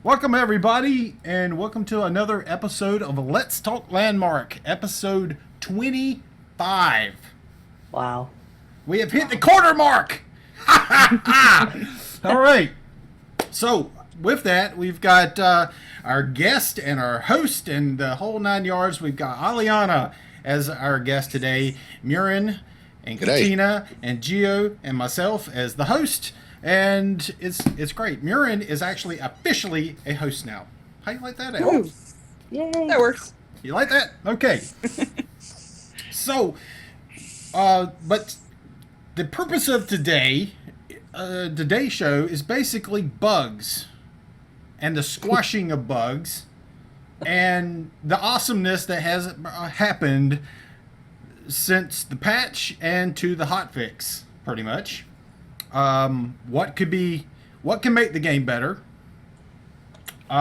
Welcome, everybody, and welcome to another episode of Let's Talk Landmark, episode 25. Wow. We have hit the quarter mark! All right. So, with that, we've got our guest and our host and the whole 9 yards. We've got Aliana as our guest today, Murin and G'day. Katina and Gio and myself as the host. And it's great. Murin is actually officially a host now. How you like that, Al? Ooh, Yay. that works. You like that? Okay. So, but the purpose of today's show is basically bugs and the squashing of bugs and the awesomeness that has happened since the patch and to the hotfix, pretty much. What can make the game better? Did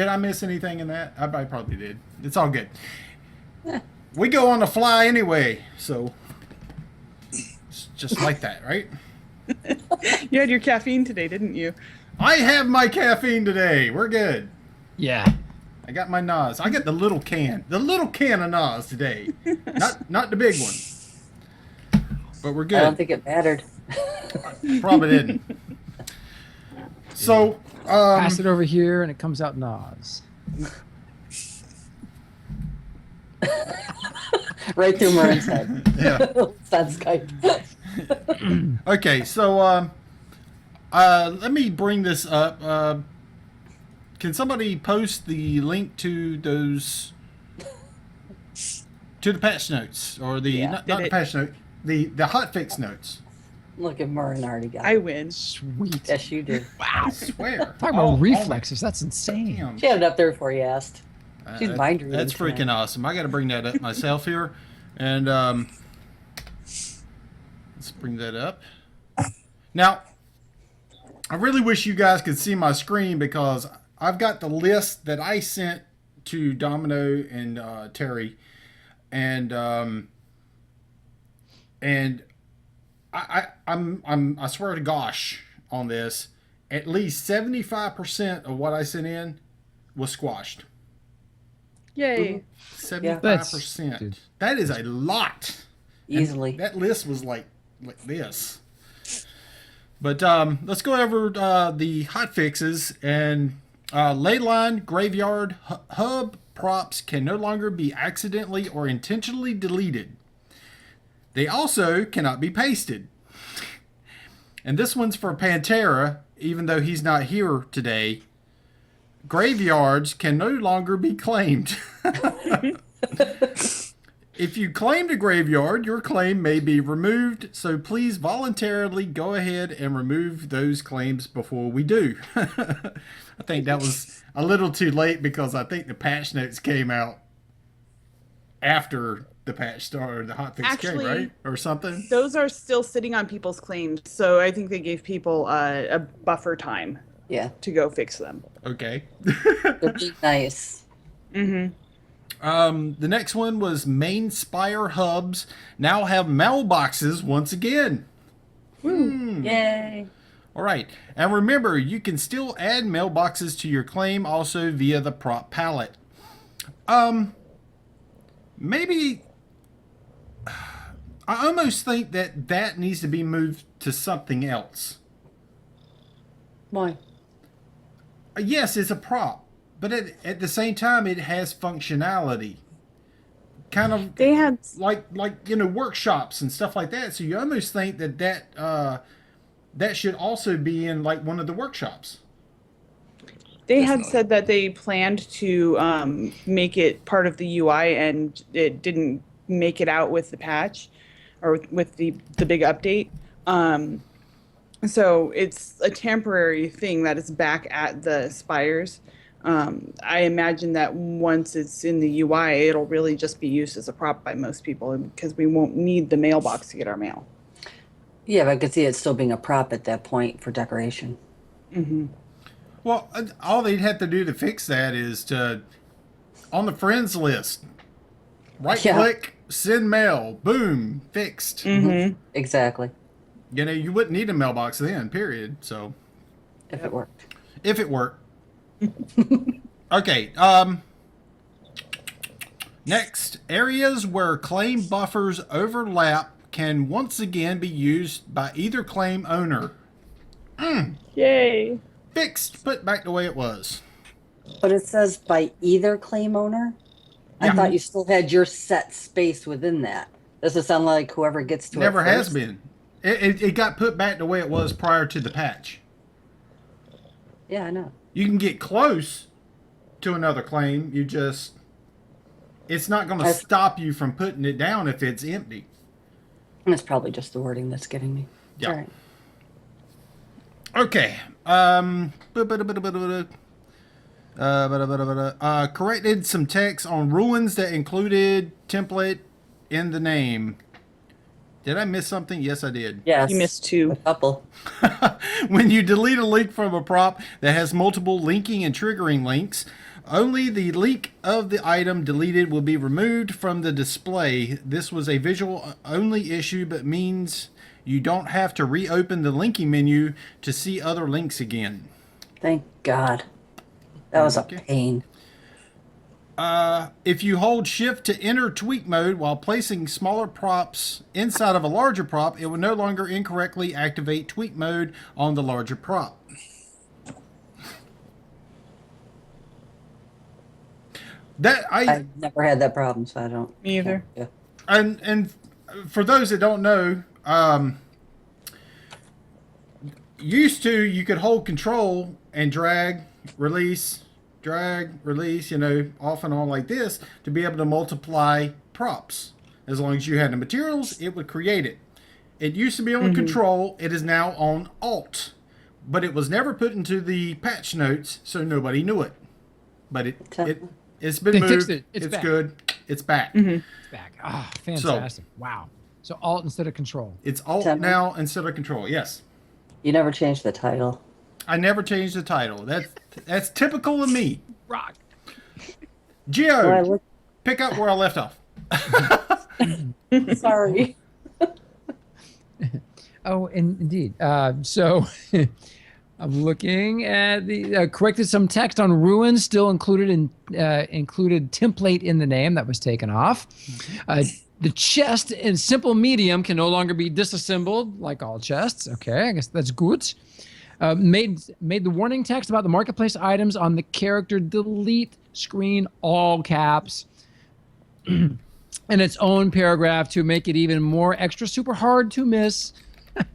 I miss anything in that? I probably did. It's all good. We go on the fly anyway, so it's just like that, right? You had your caffeine today, didn't you? I have my caffeine today. We're good. Yeah. I got my Nas. I got the little can of Nas today, not the big one. But we're good. I don't think it mattered. Probably didn't. So, Pass it over here and it comes out Nas. Right through Marin's head. yeah. That's Skype. Okay, so let me bring this up. Can somebody post the link to those to the patch notes or the Yeah. not the patch note, the hotfix notes? Look at Marin already got I it. win. Sweet. Yes, you did. I swear. Talk about reflexes. That's insane. Damn. She had it up there before you asked. She's mind reading. That's freaking tonight. awesome. I got to bring that up myself here, and let's bring that up. Now, I really wish you guys could see my screen because I've got the list that I sent to Domino and Terry, and I swear to gosh on this, at least 75% of what I sent in was squashed. Yay. 75%. Dude. That is a lot. And Easily. that list was like this. But let's go over the hot fixes and ley line, graveyard, hub props can no longer be accidentally or intentionally deleted. They also cannot be pasted. And this one's for Pantera, even though he's not here today. Graveyards can no longer be claimed. If you claimed a graveyard, your claim may be removed, so please voluntarily go ahead and remove those claims before we do. I think that was a little too late because I think the patch notes came out after the patch started, the hotfix came, Actually, right? Or something? Those are still sitting on people's claims, so I think they gave people a buffer time Yeah. to go fix them. Okay. They're being nice. Mm-hmm. The next one was main spire hubs now have mailboxes once again. Yay. All right. And remember, you can still add mailboxes to your claim also via the prop palette. Maybe I almost think that needs to be moved to something else. Why? Yes, it's a prop, but at the same time, it has functionality. Kind of They had like workshops and stuff like that. So you almost think that should also be in like one of the workshops. They had said that they planned to make it part of the UI, and it didn't make it out with the patch or with the big update. So it's a temporary thing that is back at the spires. I imagine that once it's in the UI, it'll really just be used as a prop by most people because we won't need the mailbox to get our mail. Yeah, but I could see it still being a prop at that point for decoration. Mm-hmm. Well, all they'd have to do to fix that is to, on the friends list, right click, send mail, boom, fixed. Mm-hmm. Exactly. You know, you wouldn't need a mailbox then, period. So, If it worked. If it worked. Okay. Next, areas where claim buffers overlap can once again be used by either claim owner. Yay. Fixed. Put back the way it was. But it says by either claim owner? I Yeah. thought you still had your set space within that. Does it sound like whoever gets to Never it has first? been. It got put back the way it was prior to the patch. Yeah, I know. You can get close to another claim. It's not going to stop you from putting it down if it's empty. It's probably just the wording that's getting me. Yeah. All right. Okay. Corrected some text on ruins that included template in the name. Did I miss something? Yes, I did. Yes. You missed 2. a couple. When you delete a link from a prop that has multiple linking and triggering links, only the link of the item deleted will be removed from the display. This was a visual only issue, but means you don't have to reopen the linking menu to see other links again. Thank God. That was Okay. a pain. If you hold shift to enter tweak mode while placing smaller props inside of a larger prop, it will no longer incorrectly activate tweak mode on the larger prop. I've never had that problem, so I don't. Me either. Yeah. And for those that don't know, used to you could hold control and drag, release, off and on like this to be able to multiply props. As long as you had the materials, it would create it. It used to be on control. It is now on alt, but it was never put into the patch notes, so nobody knew it. But it's been They moved. fixed it. It's back. good. It's back. It's back. Ah, fantastic. Wow. So alt instead of control. It's alt Temp. now instead of control. Yes. You never changed the title. I never changed the title. That's typical of me. Rock. Geo, Well, I look- pick up where I left off. Sorry. Oh, indeed. So I'm looking at the corrected some text on ruins still included template in the name that was taken off. The chest in simple medium can no longer be disassembled like all chests. Okay, I guess that's good. Made the warning text about the marketplace items on the character delete screen all caps in its own paragraph to make it even more extra super hard to miss.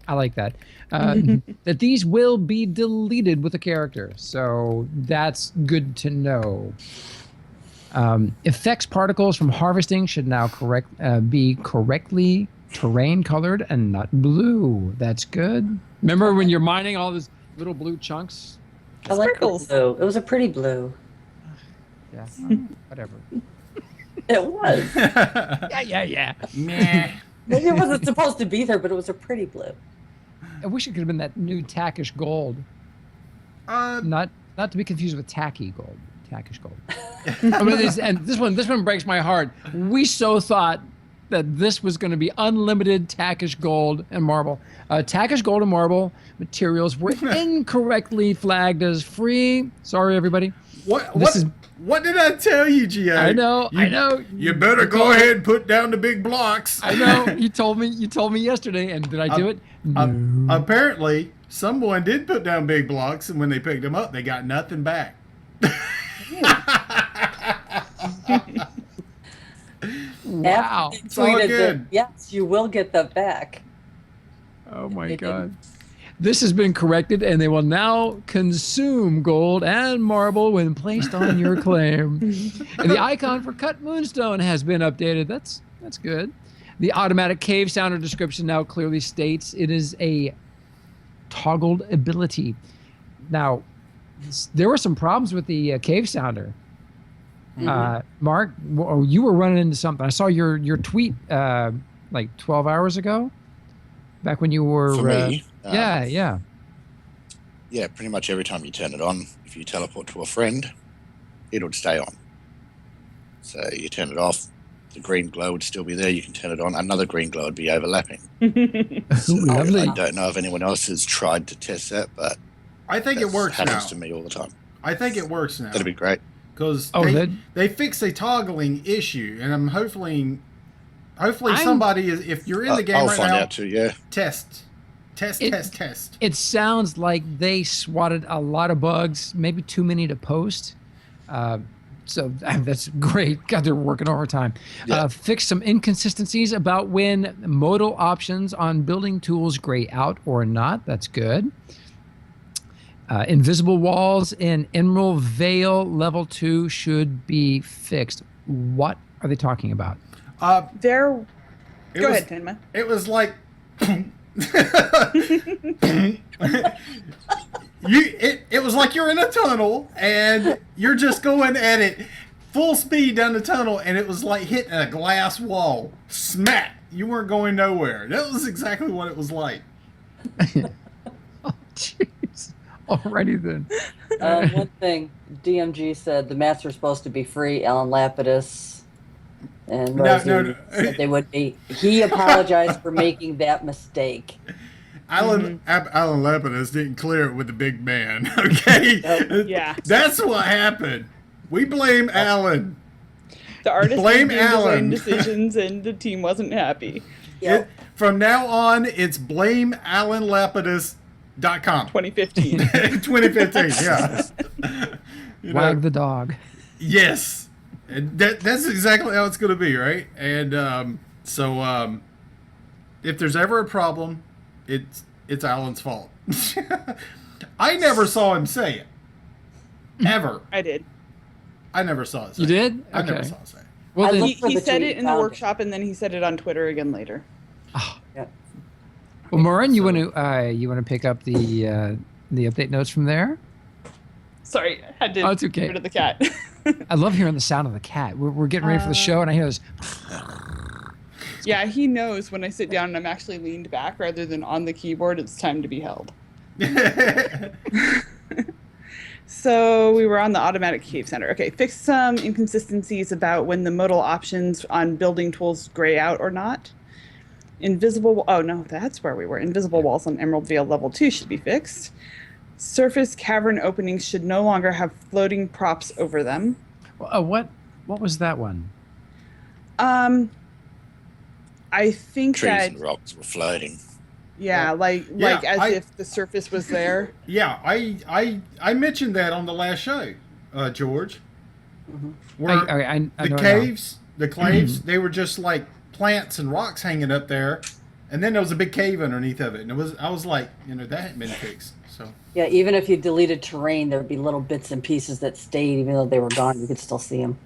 I like that. That these will be deleted with a character. So that's good to know. Effects particles from harvesting should now be correctly terrain colored and not blue. That's good. Remember when you're mining all those little blue chunks? I like the Sparkles. blue. It was a pretty blue. Yeah, whatever. It was. Yeah. Meh. Maybe it wasn't supposed to be there, but it was a pretty blue. I wish it could have been that new tackish gold. Uh, Not to be confused with tacky gold. Tackish gold. I mean, this one breaks my heart. We so thought that this was going to be unlimited tackish gold and marble. Tackish gold and marble materials were incorrectly flagged as free. Sorry, everybody. What did I tell you, Gio? I know. You better go ahead and put down the big blocks. I know. You told me yesterday, and did I do it? No. Apparently, someone did put down big blocks, and when they picked them up, they got nothing back. Wow. After they It's all tweeted good. that, yes, you will get that back. Oh my They God. This has been corrected, and they will now consume gold and marble when placed on your claim. And the icon for cut moonstone has been updated. That's good. The automatic cave sounder description now clearly states it is a toggled ability. Now, there were some problems with the cave sounder. Mark, you were running into something. I saw your tweet like 12 hours ago, back when you were. For me, Yeah. yeah, pretty much every time you turn it on, if you teleport to a friend, it would stay on. So you turn it off, the green glow would still be there. You can turn it on, another green glow would be overlapping. So Lovely. I don't know if anyone else has tried to test that, but I think it works happens now. to me all the time. I think it works now. That'd be great. Because Oh, they fixed a toggling issue, and I'm hopefully I'm- somebody is. If you're in the game I'll right find now, out too. Yeah. test. It sounds like they swatted a lot of bugs, maybe too many to post. So that's great. God, they're working overtime. Yeah. Fix some inconsistencies about when modal options on building tools gray out or not. That's good. Invisible walls in Emerald Vale level 2 should be fixed. What are they talking about? Go was, ahead, Tenma. It was like it was like you're in a tunnel and you're just going at it full speed down the tunnel, and it was like hitting a glass wall. Smack! You weren't going nowhere. That was exactly what it was like. Oh, jeez. Alrighty then. One thing, DMG said the mats were supposed to be free. Alan Lapidus and Rosie No. said they would be. He apologized for making that mistake. Alan Lapidus didn't clear it with the big man. Okay, Yeah. that's what happened. We blame Alan. The artist Blame made game Alan. design decisions, and the team wasn't happy. Yep. From now on, it's blamealanlapidus.com. 2015. 2015, yeah. You know, Wag the dog. yes. And that's exactly how it's going to be, right? And so if there's ever a problem, it's Alan's fault. I never saw him say it. Ever. I did. I never saw it say You did? I never Okay. saw it say it. Well, I then, looked for He the said tweet it in the found it. workshop, and then he said it on Twitter again later. Yep. well, Maureen, you So- want to pick up the update notes from there? Sorry, I had to Oh, it's okay. get rid of the cat. I love hearing the sound of the cat. We're getting ready for the show, and I hear this. Yeah, he knows when I sit down and I'm actually leaned back rather than on the keyboard, it's time to be held. So we were on the automatic cave center. Okay, fix some inconsistencies about when the modal options on building tools gray out or not. Oh no, that's where we were. Invisible walls on Emerald Vale level 2 should be fixed. Surface cavern openings should no longer have floating props over them. What was that one? I think Trees that and rocks were floating. yeah, like if the surface was there. Yeah, I mentioned that on the last show, George. Where I know the now. caves, they were just like plants and rocks hanging up there, and then there was a big cave underneath of it, and I was like, that hadn't been fixed. So Yeah, even if you deleted terrain, there'd be little bits and pieces that stayed, even though they were gone. You could still see them.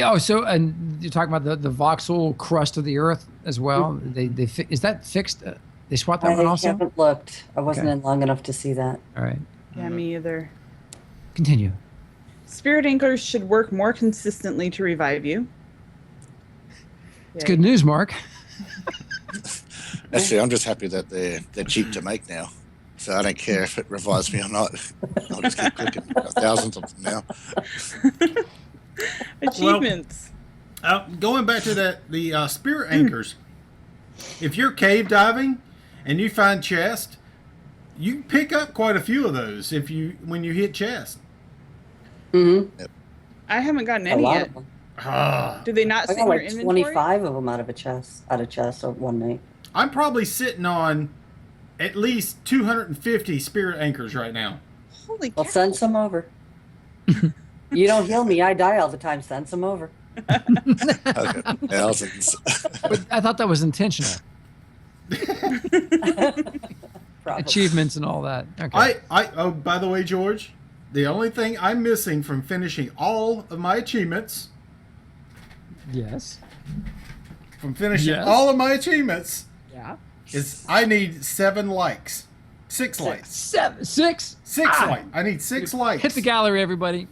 Oh, so and you're talking about the voxel crust of the earth as well. Is that fixed? They swat that one I also. haven't looked. I wasn't Okay. in long enough to see that. All right, Yeah, me either. continue. Spirit anchors should work more consistently to revive you. It's good news, Mark. Actually, I'm just happy that they're cheap to make now. So I don't care if it revives me or not. I'll just keep clicking. Thousands of them now. Achievements. going back to the spirit anchors, if you're cave diving and you find chest, you pick up quite a few of those when you hit chest. Mm-hmm. I haven't gotten A any lot yet. of them. Do they not I sit got in your like inventory? 25 of them out of chest of one night. I'm probably sitting on at least 250 spirit anchors right now. Holy cow. Well, send some over. You don't heal me. I die all the time. Send some over. Okay. Thousands. But I thought that was intentional. Probably. Achievements and all that. Okay. Oh, by the way, George, the only thing I'm missing from finishing all of my achievements, Yes. all of my achievements, Yeah. is I need 7 likes. 6 likes. 6. 6 likes. I need 6 likes. Hit the gallery, everybody.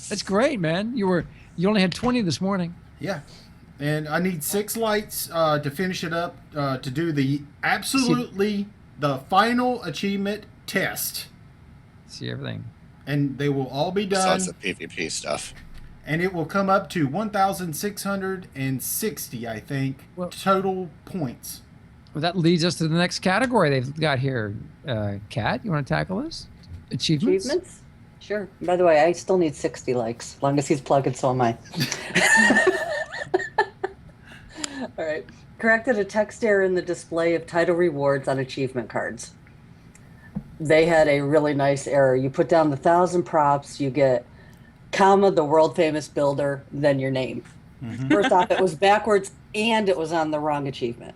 That's great, man. You only had 20 this morning. Yeah. And I need 6 lights to finish it up, to do the final achievement test. See everything. And they will all be done. Besides the PvP stuff. And it will come up to 1,660, I think, Well- total points. Well, that leads us to the next category they've got here. Kat, you want to tackle this? Achievements? Achievements? Sure. By the way, I still need 60 likes. As long as he's plugging, so am I. All right. Corrected a text error in the display of title rewards on achievement cards. They had a really nice error. You put down the 1,000 props, you get comma, the world famous builder, then your name. First off, it was backwards and it was on the wrong achievement.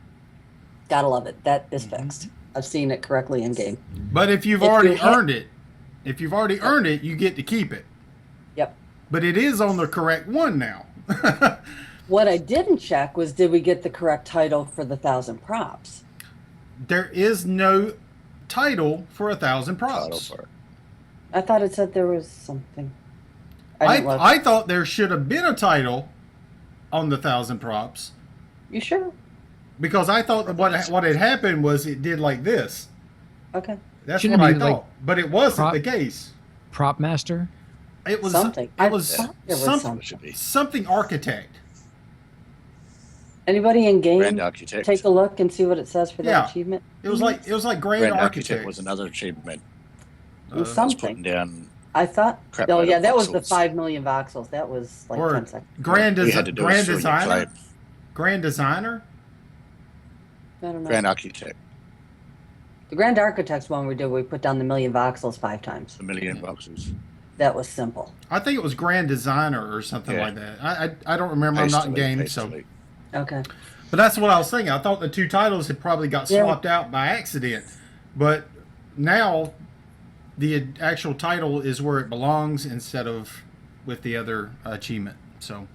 Gotta love it. That is fixed. I've seen it correctly in game. But if you've already earned it, you get to keep it. Yep. But it is on the correct one now. What I didn't check was, did we get the correct title for the 1,000 props? There is no title for 1,000 Title props. for it. I thought it said there was something. didn't look. I thought there should have been a title on the 1,000 props, You sure? because I thought that what had happened was it did like this. Okay. That's Shouldn't what I it be like thought, but it wasn't prop- the case. Prop master? It was Something. It I was thought there was something. It should be. Something architect. Anybody in game Grand Architect. take a look and see what it says for that Yeah. achievement? It was like Grand Grand Architect. Architect was another achievement. It was I was putting something. down. I thought. Crap Oh load yeah, of that was the voxels. 5 million voxels. That was like Or 10 seconds. Grand, We had to do Grand it through your Designer. claim. Grand Designer. I don't know. Grand Architect. The Grand Architect's one we did. We put down the million voxels 5 times. A million boxes. That was simple. I think it was Grand Designer or something Yeah. like that. I don't remember. I'm not in Hastily, game, so. hastily. Okay. But that's what I was thinking. I thought the two titles had probably got Yeah. swapped out by accident, but now the actual title is where it belongs instead of with the other achievement. So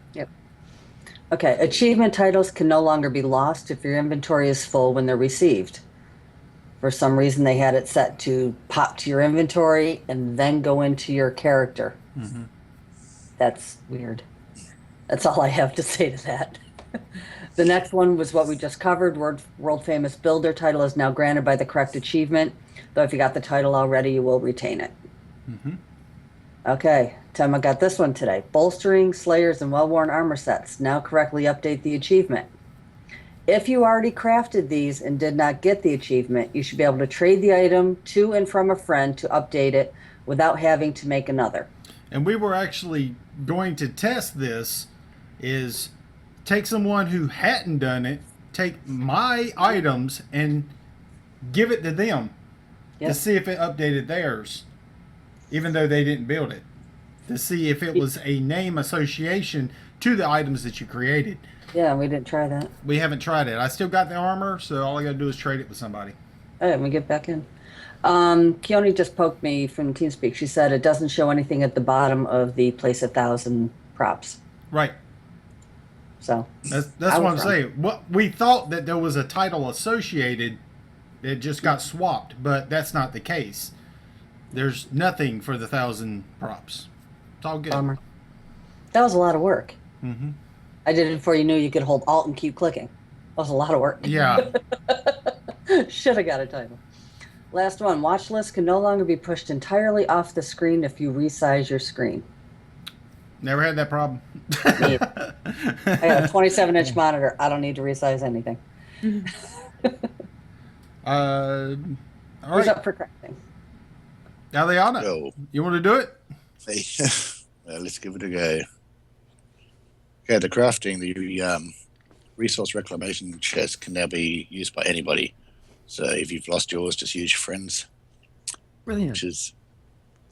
Okay. Achievement titles can no longer be lost if your inventory is full when they're received. For some reason, they had it set to pop to your inventory and then go into your character. That's weird. That's all I have to say to that. The next one was what we just covered. World famous builder title is now granted by the correct achievement. Though if you got the title already, you will retain it. Okay, Tema got this one today. Bolstering, slayers, and well-worn armor sets. Now correctly update the achievement. If you already crafted these and did not get the achievement, you should be able to trade the item to and from a friend to update it without having to make another. and we were actually going to test this, is take someone who hadn't done it, take my items and give it to them to Yes. see if it updated theirs, even though they didn't build it, to see if it was a name association to the items that you created. Yeah, we didn't try that. We haven't tried it. I still got the armor, so all I got to do is trade it with somebody. All right, we get back in. Keone just poked me from TeamSpeak. She said it doesn't show anything at the bottom of the place 1,000 props. Right. So That's I what I'm was wrong. saying. What we thought that there was a title associated, it just got swapped, but that's not the case. There's nothing for the 1,000 props. It's all good. bummer. That was a lot of work. Mm-hmm. I did it before you knew you could hold Alt and keep clicking. That was a lot of work. Yeah. Should have got a title. Last one. Watch lists can no longer be pushed entirely off the screen if you resize your screen. Never had that problem. Me either. I got a 27-inch monitor. I don't need to resize anything. All Who's right. up for correcting? Aliana, Go. you want to do it? Well, let's give it a go. Okay, the crafting, the resource reclamation chest can now be used by anybody. So if you've lost yours, just use your friends, Brilliant. which is,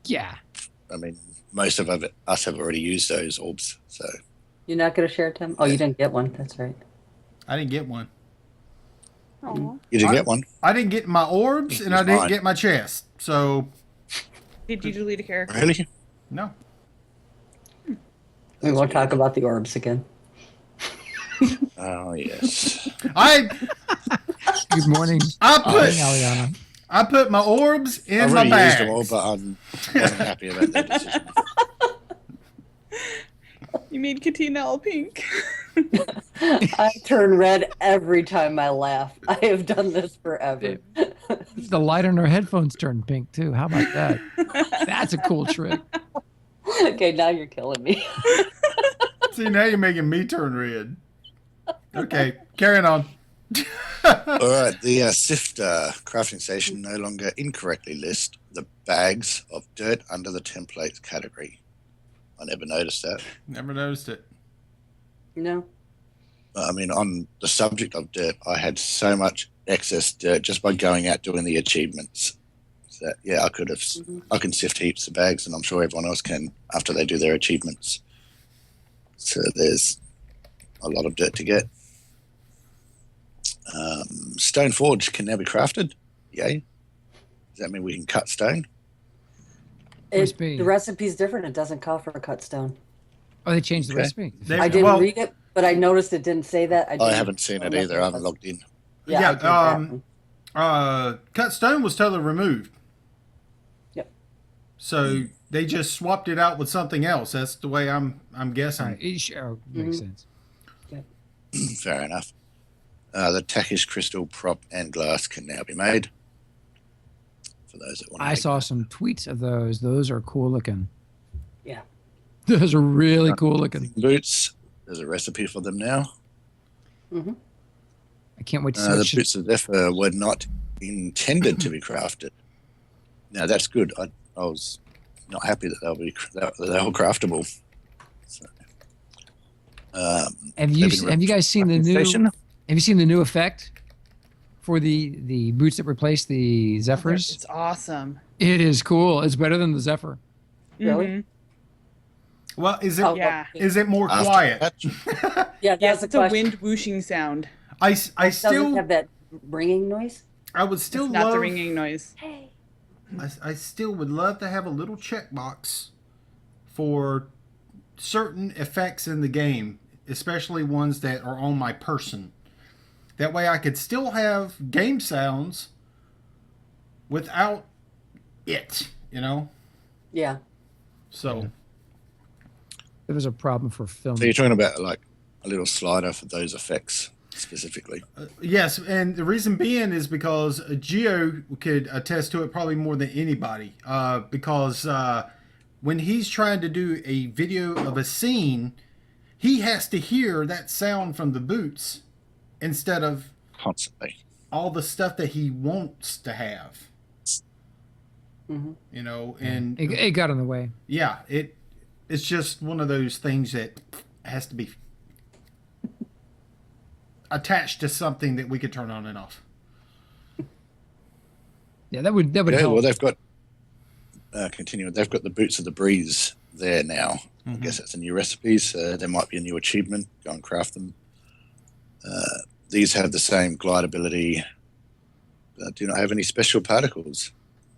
Yeah. I mean, most of us have already used those orbs. So You're not going to share, Tim? Oh, you didn't get one. That's right. I didn't get one. Aw. you didn't get one? I didn't get my orbs, and I It's didn't mine. get my chest. So, Did you delete a character? Really? no. We won't talk about the orbs again. Oh, yes. I Good morning. I Morning, put Aliana. I put my orbs in I've my already bag. used them all, but I wasn't happy about that decision. You made Katina all pink. I turn red every time I laugh. I have done this forever. The light on her headphones turned pink too. How about that? That's a cool trick. Okay, now you're killing me. See, now you're making me turn red. Okay, carrying on. All right, the Sifter crafting station no longer incorrectly lists the bags of dirt under the templates category. I never noticed that. Never noticed it. No. I mean, on the subject of dirt, I had so much excess dirt just by going out doing the achievements. So, yeah, I can sift heaps of bags, and I'm sure everyone else can after they do their achievements. So there's a lot of dirt to get. Stone Forge can now be crafted. Yay. Does that mean we can cut stone? Must be. The recipe's different. It doesn't call for a cut stone. Oh, they changed the Okay. recipe. I didn't read it, but I noticed it didn't say that. I haven't seen it either. I haven't logged in. Yeah, I did that one. Cut stone was totally removed. Yep. So they just swapped it out with something else. That's the way I'm guessing. All right. Sure, makes sense. Fair enough. The Takish crystal prop and glass can now be made. For those that want to I saw some tweets of those. Those are cool looking. Yeah. Those are really cool looking. Boots, there's a recipe for them now. Mm-hmm. I can't wait to see The what she- boots of Zephyr were not intended to be crafted. Now that's good. I was not happy that they were craftable. So, Have you they've been have you guys seen the new? station. Have you seen the new effect for the boots that replace the Zephyrs? It's awesome. It is cool. It's better than the Zephyr. Really? Mhm. Well, is it Oh, Yeah. is it more After quiet? patch. Yeah, Yes, that's the it's a question. wind whooshing sound. I Doesn't still have that ringing noise. I would still It's not love the ringing noise. Hey. I still would love to have a little checkbox for certain effects in the game, especially ones that are on my person. That way I could still have game sounds without it, you know? Yeah. So, There was a problem for film. So you're talking about like a little slider for those effects specifically. yes, and the reason being is because Geo could attest to it probably more than anybody. Because when he's trying to do a video of a scene, he has to hear that sound from the boots instead of Constantly. all the stuff that he wants to have. Mm-hmm. You know, and It got in the way. yeah, it's just one of those things that has to be attached to something that we could turn on and off. Yeah, that would Yeah, help. well, they've got continuing. They've got the boots of the breeze there now. I guess that's a new recipe. So there might be a new achievement. Go and craft them. These have the same glide ability. Do not have any special particles.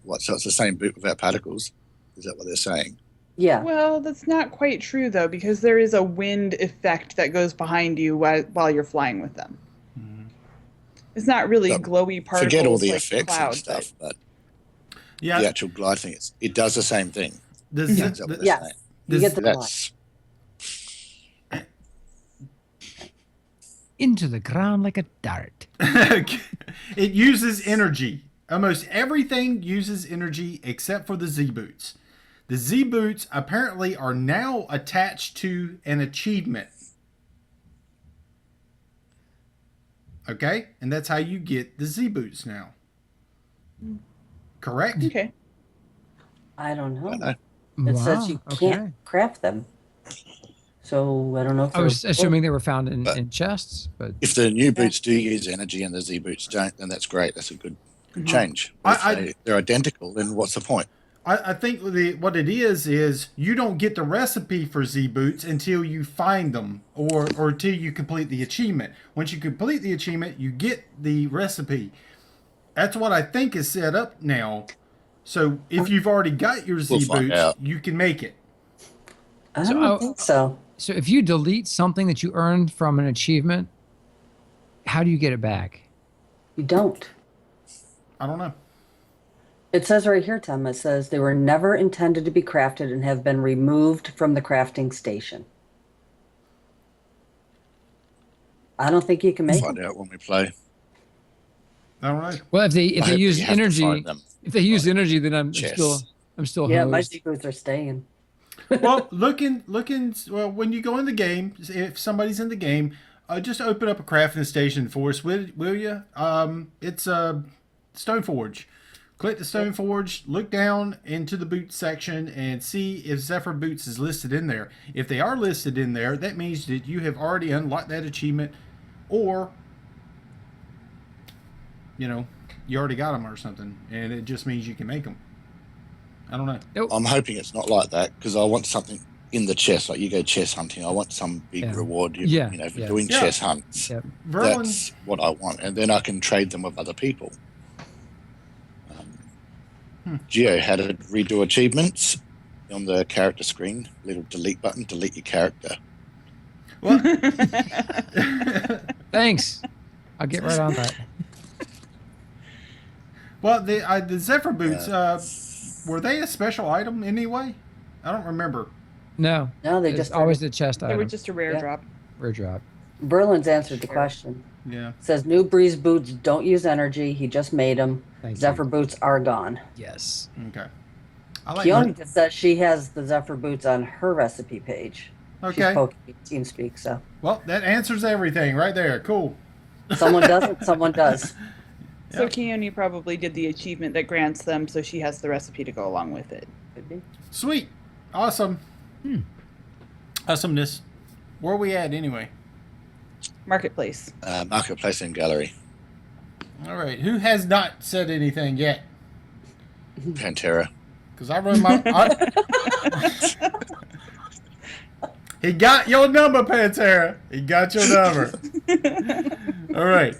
What? So it's the same boot without particles. Is that what they're saying? Yeah. Well, that's not quite true though, because there is a wind effect that goes behind you while you're flying with them. It's not really Look, glowy particles. Forget all the like effects and cloud, stuff, but Yeah, the actual glide thing, it does the same thing. the, Is Z- that what they're Yes. saying? You get the glide. That's Into the ground like a dart. it uses energy. Almost everything uses energy except for the Z boots. The Z boots apparently are now attached to an achievement. Okay? And that's how you get the Z boots now. Correct? Okay. I don't know. I know. It says you can't craft them. So I don't know if I was assuming they were found in chests, but If the new boots do use energy and the Z boots don't, then that's great. That's a good change. But if they're identical, then what's the point? I think what it is you don't get the recipe for Z boots until you find them or until you complete the achievement. Once you complete the achievement, you get the recipe. That's what I think is set up now. So if you've already got your Z We'll find boots, out. you can make it. I So, don't think so. so if you delete something that you earned from an achievement, how do you get it back? You don't. I don't know. It says right here, Tim, it says they were never intended to be crafted and have been removed from the crafting station. I don't think you can We'll make find them. out when we play. I don't know. Well, if they I hope use you have to energy, find them. if they use energy, then I'm Chess. still Yeah, my hosed. secrets are staying. Well, looking. Well, when you go in the game, if somebody's in the game, just open up a crafting station for us, will you? It's a Stoneforge. Click the Stoneforge, look down into the boots section, and see if Zephyr Boots is listed in there. If they are listed in there, that means that you have already unlocked that achievement, or you already got them or something, and it just means you can make them. I don't know. Nope. I'm hoping it's not like that because I want something in the chest. Like you go chest hunting, I want some big reward. For doing chest hunts. Yep. That's what I want, and then I can trade them with other people. Geo had to redo achievements on the character screen. Little delete button, delete your character. Well, Thanks. I'll get right on that. well, the Zephyr Boots, were they a special item anyway? I don't remember. No. No, they It's just always the chest They item. were just a rare drop. Rare drop. Berlin's answered the question. Yeah. Says new Breeze boots don't use energy. He just made them. Thank Zephyr you. boots are gone. Yes. Okay. I like Keone just says she has the Zephyr boots on her recipe page. She's Okay. poking TeamSpeak, so Well, that answers everything right there. Cool. someone doesn't, someone does. So Yep. Keone probably did the achievement that grants them, so she has the recipe to go along with it. Could be. Sweet. Awesome. Awesomeness. Where are we at anyway? Marketplace. Marketplace and gallery. All right. Who has not said anything yet? Pantera. Because I run my. He got your number, Pantera. He got your number. All right.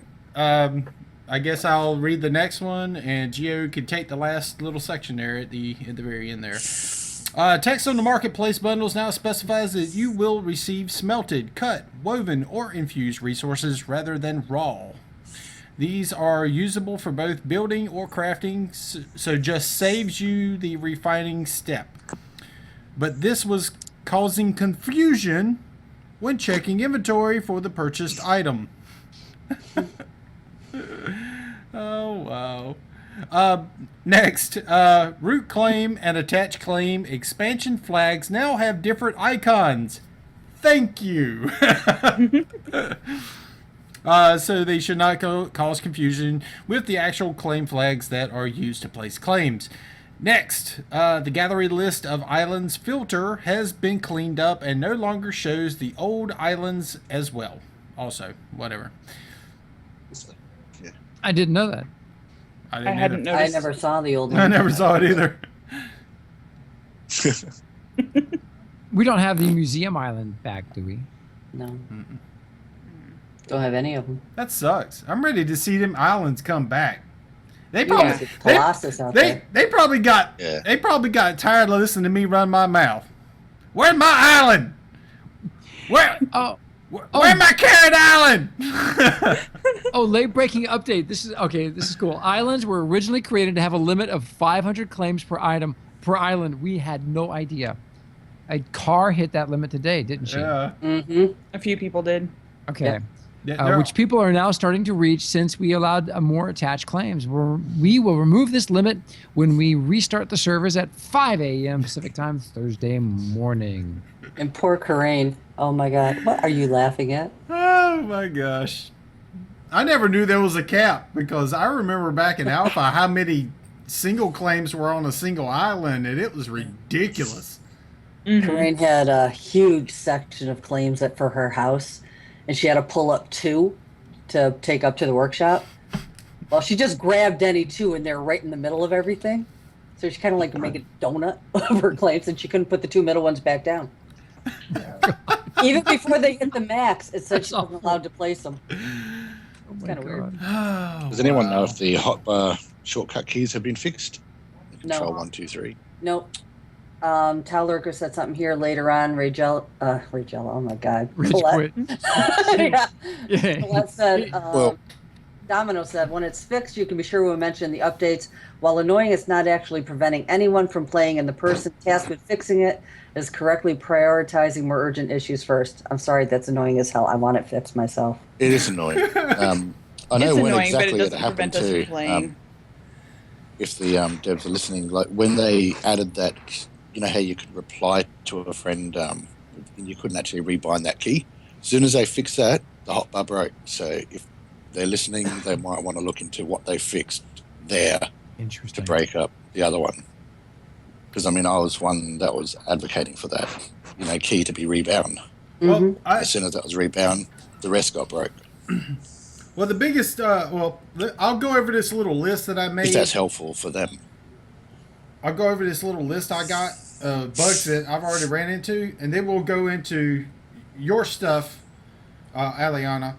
I guess I'll read the next one, and Gio can take the last little section there at the very end there. Text on the marketplace bundles now specifies that you will receive smelted, cut, woven, or infused resources rather than raw. These are usable for both building or crafting, so just saves you the refining step. But this was causing confusion when checking inventory for the purchased item. Oh, wow. Next, root claim and attached claim expansion flags now have different icons. Thank you. So they should not cause confusion with the actual claim flags that are used to place claims. Next, the gallery list of islands filter has been cleaned up and no longer shows the old islands as well. Also, whatever. I didn't know that. I I didn't hadn't either. I noticed. never saw the old I one. never saw it either. We don't have the museum island back, do we? No. Don't have any of them. That sucks. I'm ready to see them islands come back. They Yeah, probably it's Colossus out they, there. they probably got they probably got tired of listening to me run my mouth. Where's my island? Where's my carrot island? Oh, late breaking update. This is cool. Islands were originally created to have a limit of 500 claims per item per island. We had no idea. A car hit that limit today, didn't she? Yeah. Mm-hmm. A few people did. Okay. Yeah, Which people are now starting to reach since we allowed more attached claims. We will remove this limit when we restart the servers at 5 a.m. Pacific time Thursday morning. And poor Corain. Oh my God. What are you laughing at? Oh my gosh. I never knew there was a cap because I remember back in Alpha how many single claims were on a single island, and it was ridiculous. Corain had a huge section of claims for her house, and she had to pull up 2 to take up to the workshop. Well, she just grabbed any 2, and they're right in the middle of everything. So she kind of like make a donut of her claims, and she couldn't put the 2 middle ones back down. Even before they hit the max, it said she wasn't allowed to place them. It's kind of weird. Oh, Does anyone know if the hotbar shortcut keys have been fixed? Control No. 1, 2, 3. Nope. Tal Lurker said something here later on. Rachel, oh my God. Rage Colette. quit. Yeah. Yeah. Colette said, Well- Domino said, when it's fixed, you can be sure we'll mention the updates. While annoying, it's not actually preventing anyone from playing, and the person tasked with fixing it is correctly prioritizing more urgent issues first. I'm sorry, that's annoying as hell. I want it fixed myself. It is annoying. I know It's when annoying, but exactly it it doesn't happened prevent us from too. playing. If the devs are listening, like when they added that, you know how you could reply to a friend and you couldn't actually rebind that key. As soon as they fixed that, the hotbar broke. So if they're listening, they might want to look into what they fixed there to Interesting. break up the other one. Because I mean, I was one that was advocating for that. Key to be rebound. Well, As soon as that was rebound, the rest got broke. well, the biggest. I'll go over this little list that I made. If that's helpful for them. I'll go over this little list I got bugs that I've already ran into, and then we'll go into your stuff, Aliana.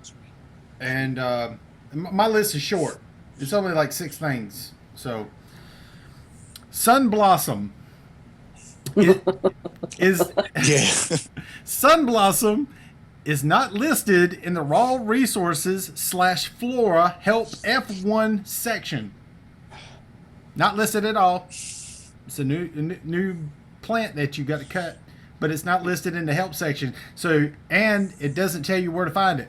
And my list is short. It's only like 6 things. So, Sun Blossom is Yeah. Sun Blossom is not listed in the raw resources /flora help F1 section. Not listed at all. It's a new plant that you got to cut, but it's not listed in the help section. So, and it doesn't tell you where to find it.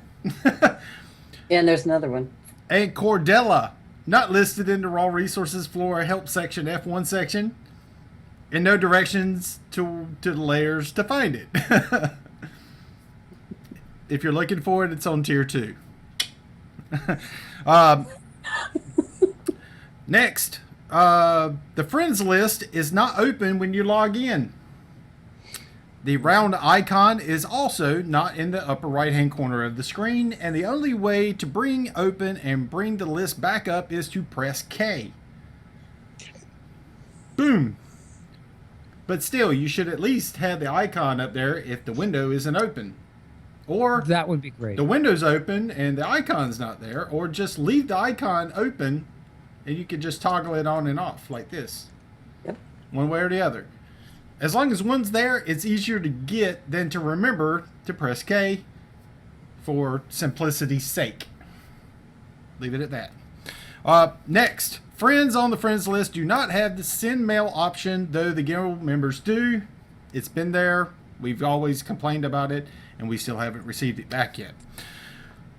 And there's another one. And Cordella, not listed in the raw resources flora help section F1 section, and no directions to the layers to find it. If you're looking for it, it's on tier 2. Next, the friends list is not open when you log in. The round icon is also not in the upper right hand corner of the screen, and the only way to bring open and bring the list back up is to press K. Boom. But still, you should at least have the icon up there if the window isn't open. Or That would be great. the window's open and the icon's not there, or just leave the icon open and you can just toggle it on and off like this. Yep. One way or the other. As long as one's there, it's easier to get than to remember to press K for simplicity's sake. Leave it at that. Next, friends on the friends list do not have the send mail option, though the guild members do. It's been there. We've always complained about it, and we still haven't received it back yet.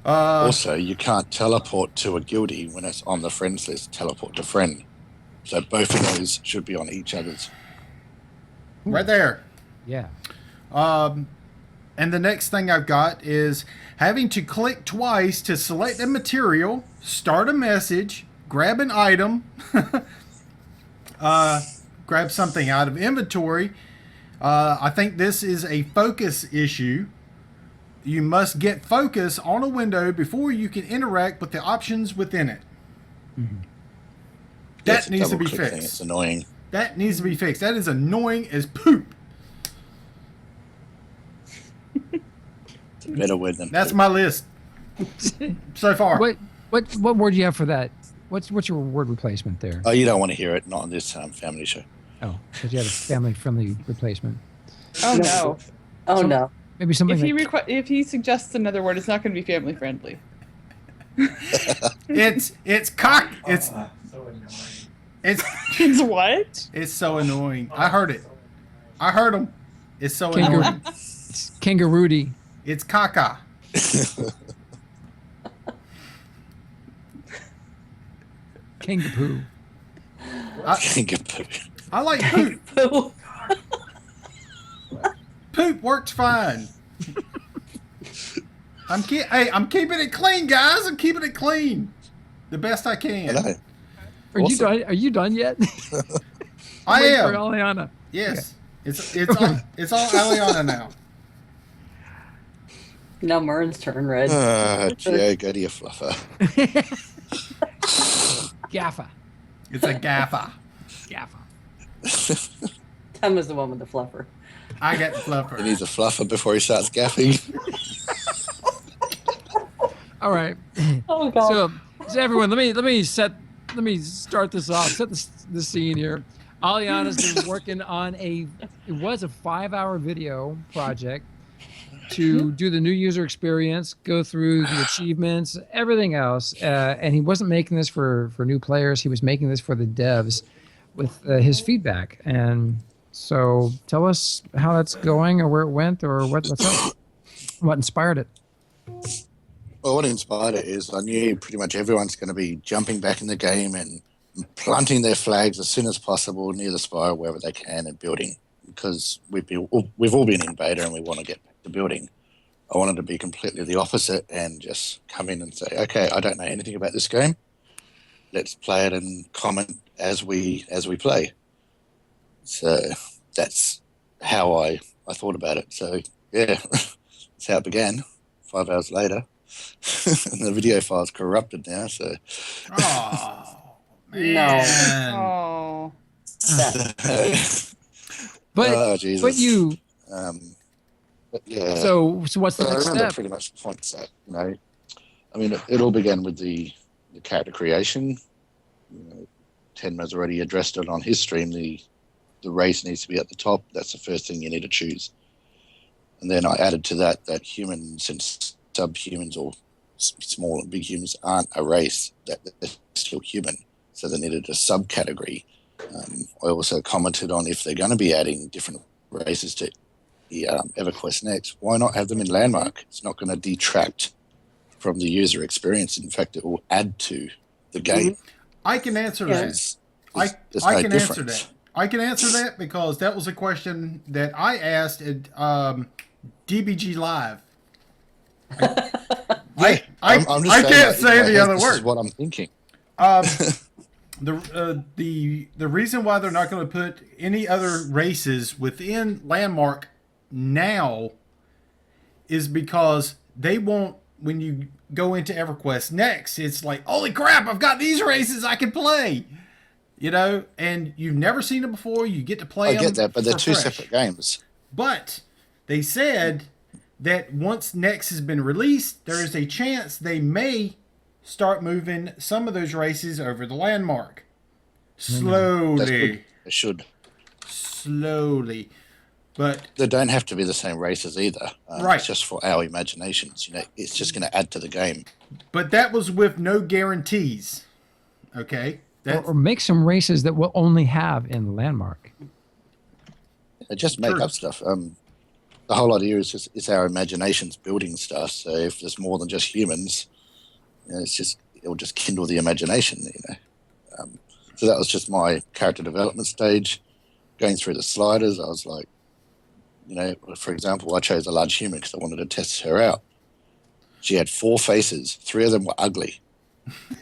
Also, you can't teleport to a guildie when it's on the friends list. Teleport to friend. So both of those should be on each other's. Right there. Yeah. And the next thing I've got is having to click twice to select a material, start a message, grab an item, grab something out of inventory. I think this is a focus issue. You must get focus on a window before you can interact with the options within it. Mm-hmm. That needs to be double-click thing, fixed. It's annoying. That needs to be fixed. That is annoying as poop. It's a better word than That's poop. my list so far. What word do you have for that? What's your word replacement there? Oh, you don't want to hear it. Not on this family show. Oh, because you have a family-friendly replacement. Oh no! Oh, no. Maybe something If he suggests another word, it's not going to be family friendly. It's cock. It's It's what? it's so annoying. I heard it. I heard him. It's so Kangaroo. annoying. It's kangaroody. It's caca. Kangapoo. I like poop. Poo. Poop works fine. I'm keeping it clean, guys. I'm keeping it clean, the best I can. Hello. Are you Awesome. done? Are you done yet? I Wait for am. Aliana. Yes. It's all Aliana now. Now Mern's turn, Red. Joe, go to your fluffer. Gaffa. It's a gaffer. Gaffa. Tim is the one with the fluffer. I got the He fluffer. needs a fluffer before he starts gaffing. All right. Oh, God. So everyone, let me start this off. Set the scene here. Aliana's been working on it was a 5-hour video project to do the new user experience, go through the achievements, everything else. And he wasn't making this for new players. He was making this for the devs with his feedback. And so tell us how that's going or where it went or what's up. What inspired it? Well, what inspired it is I knew pretty much everyone's going to be jumping back in the game and planting their flags as soon as possible near the spire wherever they can and building, because we've all been in beta and we want to get back to building. I wanted to be completely the opposite and just come in and say, okay, I don't know anything about this game. Let's play it and comment as we play. So that's how I thought about it. So yeah, that's how it began. 5 hours later, and the video file's corrupted now. So Oh No. man. Oh. But oh Jesus. but you. But yeah. So what's the But I next remember step? pretty much the point set. I mean, it all began with the character creation. Tenma's already addressed it on his stream. The race needs to be at the top. That's the first thing you need to choose. And then I added to that humans, since subhumans or small and big humans aren't a race, that they're still human. So they needed a subcategory. I also commented on if they're going to be adding different races to the EverQuest Next, why not have them in Landmark? It's not going to detract from the user experience. In fact, it will add to the game. I can answer that. I can answer that. I can answer that because that was a question that I asked at DBG Live. I can't say the other This word. is what I'm thinking. The reason why they're not going to put any other races within Landmark now is because they won't. When you go into EverQuest Next, it's like, holy crap, I've got these races I can play. And you've never seen them before. You get to play them. I get that, but they're two fresh. separate games. But they said that once Next has been released, there is a chance they may start moving some of those races over the Landmark. Slowly. They should. Slowly. But they don't have to be the same races either. Right. It's just for our imaginations. It's just going to add to the game. But that was with no guarantees. Okay? Or make some races that we'll only have in the Landmark. Just make up stuff. The whole idea is just it's our imaginations building stuff. So if there's more than just humans, it'll just kindle the imagination. So that was just my character development stage. Going through the sliders, I was like, for example, I chose a large human because I wanted to test her out. She had 4 faces. 3 of them were ugly.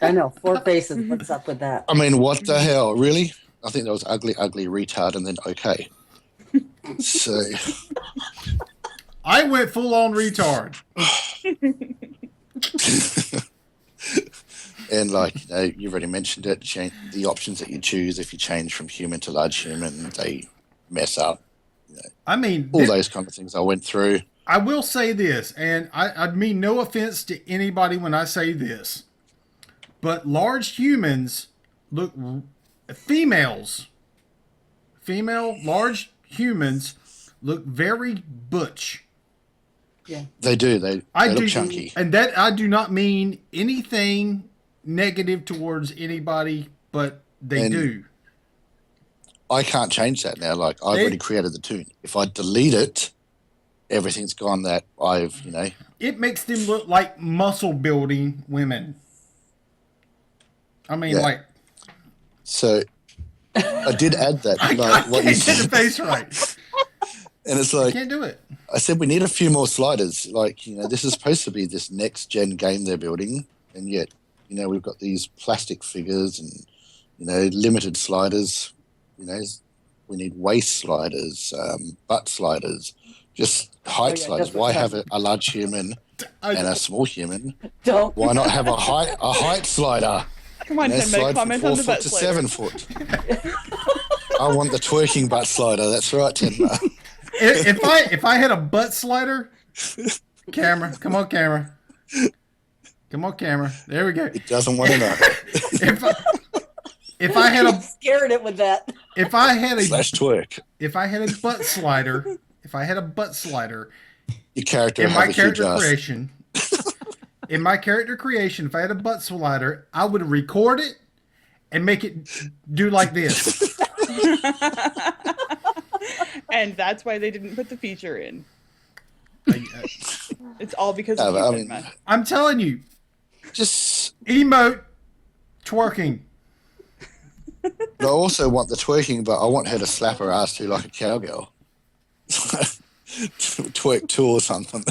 I know, 4 faces. What's up with that? I mean, what the hell? Really? I think that was ugly, retard, and then okay. So I went full on retard. And you've already mentioned it, the options that you choose if you change from human to large human, they mess up. I mean, all those kind of things I went through. I will say this, and I mean no offense to anybody when I say this, but large humans look, large humans look very butch. Yeah, they do. They look chunky, and that I do not mean anything negative towards anybody, but they do. I can't change that now. I've already created the toon. If I delete it, everything's gone that I've. It makes them look like muscle building women. I mean, So, I did add that. I can't get the face right. And it's like, I can't do it. I said, we need a few more sliders. This is supposed to be this next gen game they're building, and yet, we've got these plastic figures and, limited sliders. We need waist sliders, butt sliders, just height sliders. Why have a large human and a small human? Why not have a height slider? Come on, Tim, comment on the butt slider. 7 foot. I want the twerking butt slider. That's right, Tenma. If I had a butt slider, camera, come on, camera. There we go. It doesn't want to know. If I had a scared it with that. If I had a /twerk. If I had a butt slider, your character in my character creation. In my character creation, if I had a butt slider, I would record it and make it do like this. And that's why they didn't put the feature in. It's all because of I'm telling you, just emote twerking. I also want the twerking, but I want her to slap her ass too like a cowgirl. Twerk 2 or something.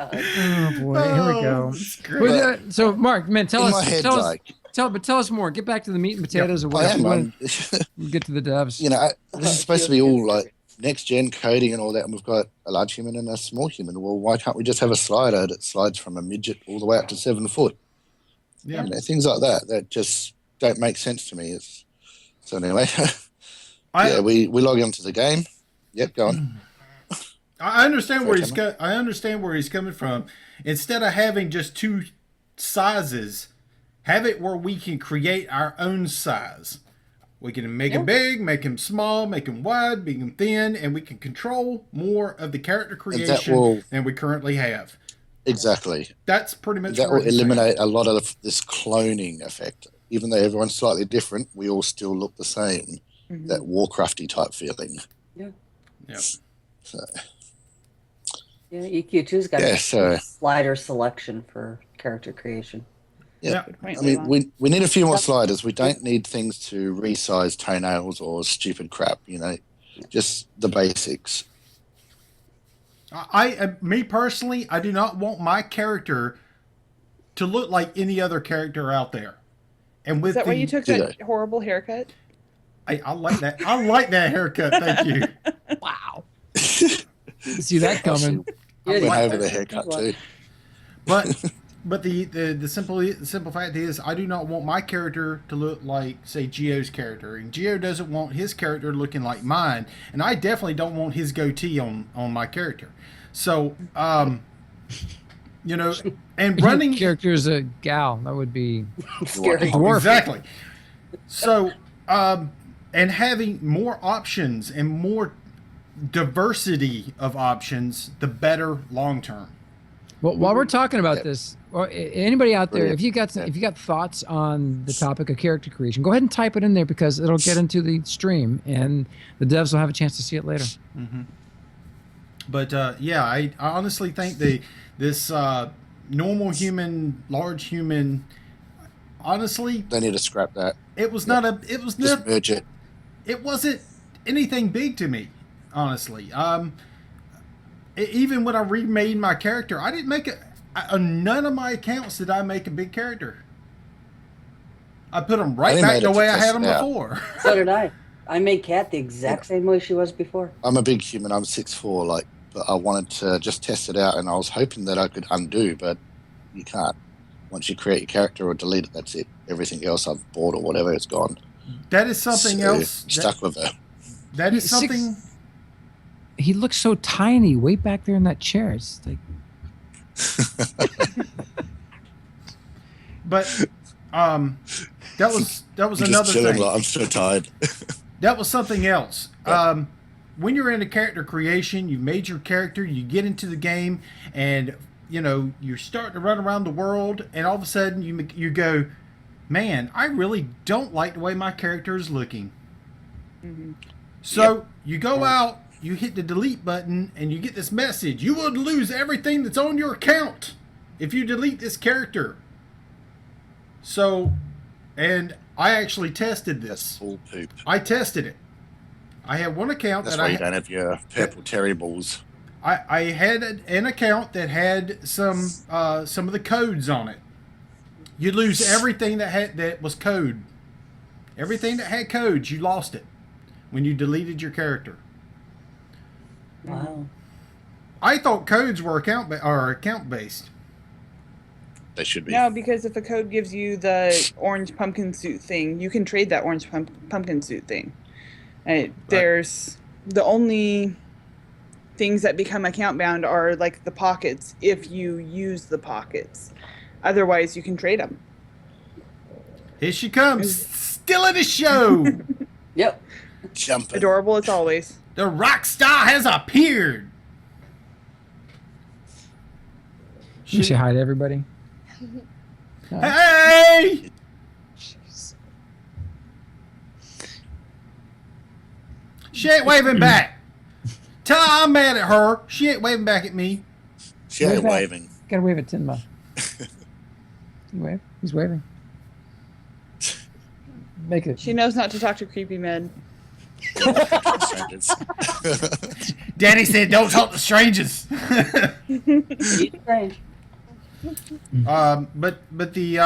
God. Oh boy, here we go. That's great. Well, so Mark, man, tell In us, my head, tell us, like, tell us more. Get back to the meat and potatoes of I what am. you want I'm, to get to the devs. this is supposed to be all like next gen coding and all that, and we've got a large human and a small human. Well, why can't we just have a slider that slides from a midget all the way up to 7 foot? Yeah. Things like that just don't make sense to me. So anyway, I we log into the game. Yep, go on. I understand where he's Sorry, I understand where he's coming from. Instead of having just two sizes, have it where we can create our own size. We can make him big, make him small, make him wide, make him thin, and we can control more of the character creation than we currently have. Exactly. That's pretty much That where will he's eliminate a lot of this cloning effect. Even though everyone's slightly different, we all still look the same. Mhm. That Warcrafty type feeling. Yeah. Yeah. So, Yeah, EQ2's got Yeah, a so- slider selection for character creation. yeah. Good point, I mean, Leland. we need a few more sliders. We don't need things to resize toenails or stupid crap. Just the basics. Me personally, I do not want my character to look like any other character out there. And with Is that why you took Do that horrible haircut? I like that. I like that haircut. Thank you. Wow. See that coming. I went Yeah, over the that's haircut a good too. But the simple fact is, I do not want my character to look like, say, Geo's character, and Geo doesn't want his character looking like mine, and I definitely don't want his goatee on my character. So, and running Character is a gal. That would be Scary. dwarf. exactly. So, and having more options and more diversity of options, the better long term. Well, while we're talking about this, or anybody out there, Brilliant. if you got thoughts on the topic of character creation, go ahead and type it in there because it'll get into the stream and the devs will have a chance to see it later. But I honestly think this normal human, large human, honestly, They need to scrap that. it was not a, it was Just not, merge it. it wasn't anything big to me, honestly. Even when I remade my character, I didn't make none of my accounts did I make a big character. I put them right I back made the it way to I test had them it out. before. So did I. I made Kat the exact same way she was before. I'm a big human. I'm 6'4", but I wanted to just test it out, and I was hoping that I could undo, but you can't. Once you create your character or delete it, that's it. Everything else I've bought or whatever, it's gone. That is something So, else. Stuck with it. That is Six- something. He looks so tiny way back there in that chair. It's like But that was I'm another just chilling. thing. I'm so tired. That was something else. When you're into character creation, you made your character, you get into the game, and you start to run around the world, and all of a sudden you go, man, I really don't like the way my character is looking. So you go out, you hit the delete button, and you get this message: you would lose everything that's on your account if you delete this character. So, and I actually tested That's this. full poop. I tested it. I had one account That's that why you don't have your purple terry balls. I had an account that had some of the codes on it. You lose everything that was code. Everything that had codes, you lost it when you deleted your character. Wow. I thought codes were account based. They should be. No, because if a code gives you the orange pumpkin suit thing, you can trade that orange pumpkin suit thing. There's the only things that become account bound are like the pockets if you use the pockets. Otherwise, you can trade them. Here she comes, still in the show. Yep. Jumping. Adorable as always. The rock star has appeared. you say hi to everybody. Hey! She ain't waving back. Tell her I'm mad at her. She ain't waving back at me. She ain't Wave back. waving. Gotta wave at Tinma. Wave. He's waving. Make it. She knows not to talk to creepy men. Strangers. Daddy said, "Don't talk to strangers." Strange. But the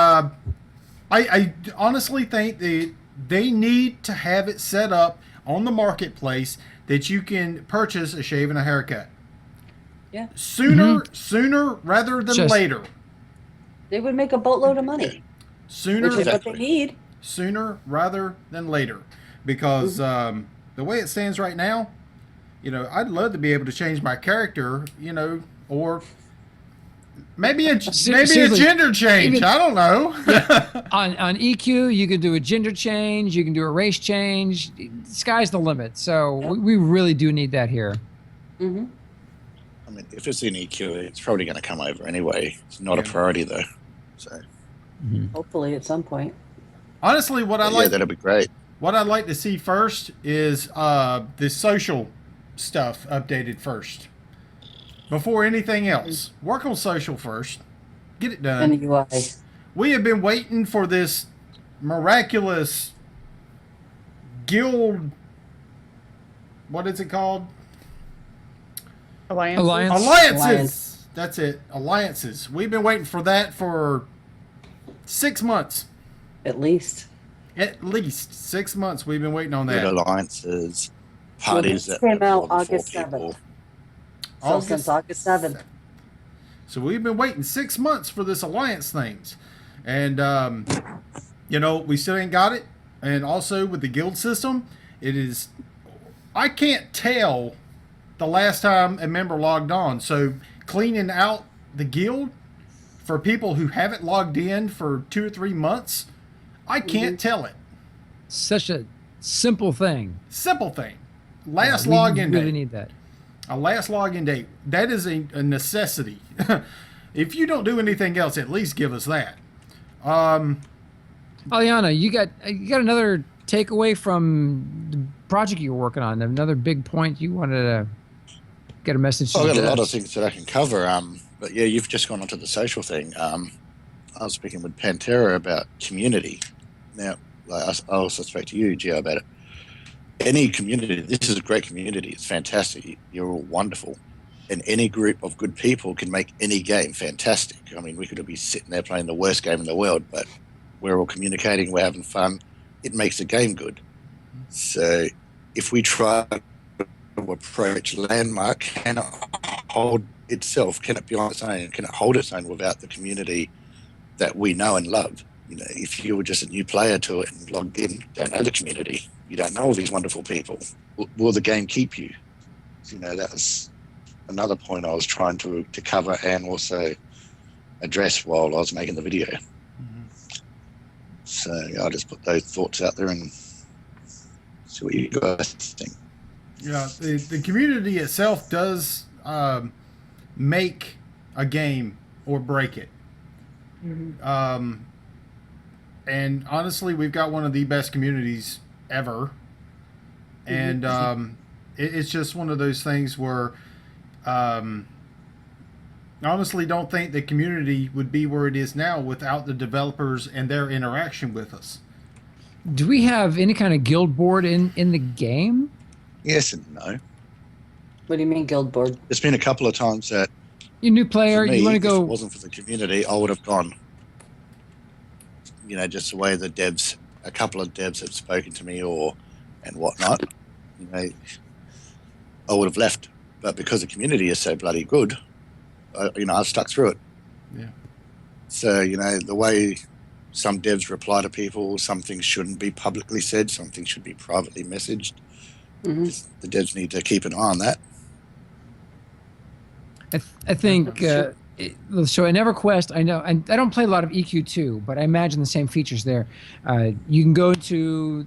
I honestly think they need to have it set up on the marketplace that you can purchase a shave and a haircut. Yeah. Sooner rather than Just- later. They would make a boatload of money, Sooner which is what they Exactly. need. sooner rather than later, because the way it stands right now, I'd love to be able to change my character, or maybe a Seriously, gender change. even- I don't know. On EQ, you can do a gender change, you can do a race change. Sky's the limit. So we really do need that here. Hmm. I mean, if it's in EQ, it's probably going to come over anyway. It's not a priority though. So Hopefully, at some point. Honestly, what I yeah, like that'll be great. what I'd like to see first is the social stuff updated first. Before anything else. Work on social first. Get it done. And the UI. We have been waiting for this miraculous guild. What is it called? Alliance. Alliances. Alliance. That's it. Alliances. We've been waiting for that for 6 months. At least. At least 6 months we've been waiting on Good that. alliances, parties this that came out more than 4 August 7th. people. So since August 7th. So we've been waiting 6 months for this alliance things. And, we still ain't got it. And also with the guild system, I can't tell the last time a member logged on. So cleaning out the guild for people who haven't logged in for 2 or 3 months, I can't tell it. Such a simple thing. Simple thing. Last We login really date. need that. A last login date. That is a necessity. If you don't do anything else, at least give us that. Aliana, you got another takeaway from the project you were working on. Another big point you wanted to get a message to. I've got a the- lot of things that I can cover. But yeah, you've just gone onto the social thing. I was speaking with Pantera about community. Now, I also spoke to you, Gio, about it. Any community, this is a great community. It's fantastic. You're all wonderful. And any group of good people can make any game fantastic. I mean, we could be sitting there playing the worst game in the world, but we're all communicating, we're having fun. It makes the game good. So if we try to approach Landmark, can it hold itself? Can it be on its own? Can it hold its own without the community that we know and love? If you were just a new player to it and logged in, don't know the community, you don't know all these wonderful people, will the game keep you? That was another point I was trying to cover and also address while I was making the video. So I'll just put those thoughts out there and see what you guys think. Yeah, the community itself does make a game or break it. And honestly, we've got one of the best communities ever. And it's just one of those things where honestly don't think the community would be where it is now without the developers and their interaction with us. Do we have any kind of guild board in the game? Yes and no. What do you mean, guild board? There's been a couple of times that You new player, for me, you want to if it go? wasn't for the community, I would have gone. Just the way a couple of devs have spoken to me and whatnot, I would have left. But because the community is so bloody good, I've stuck through it. Yeah. So, the way some devs reply to people, some things shouldn't be publicly said, some things should be privately messaged. Hmm. The devs need to keep an eye on that. I think so. In EverQuest, I know I don't play a lot of EQ2, but I imagine the same features there. You can go to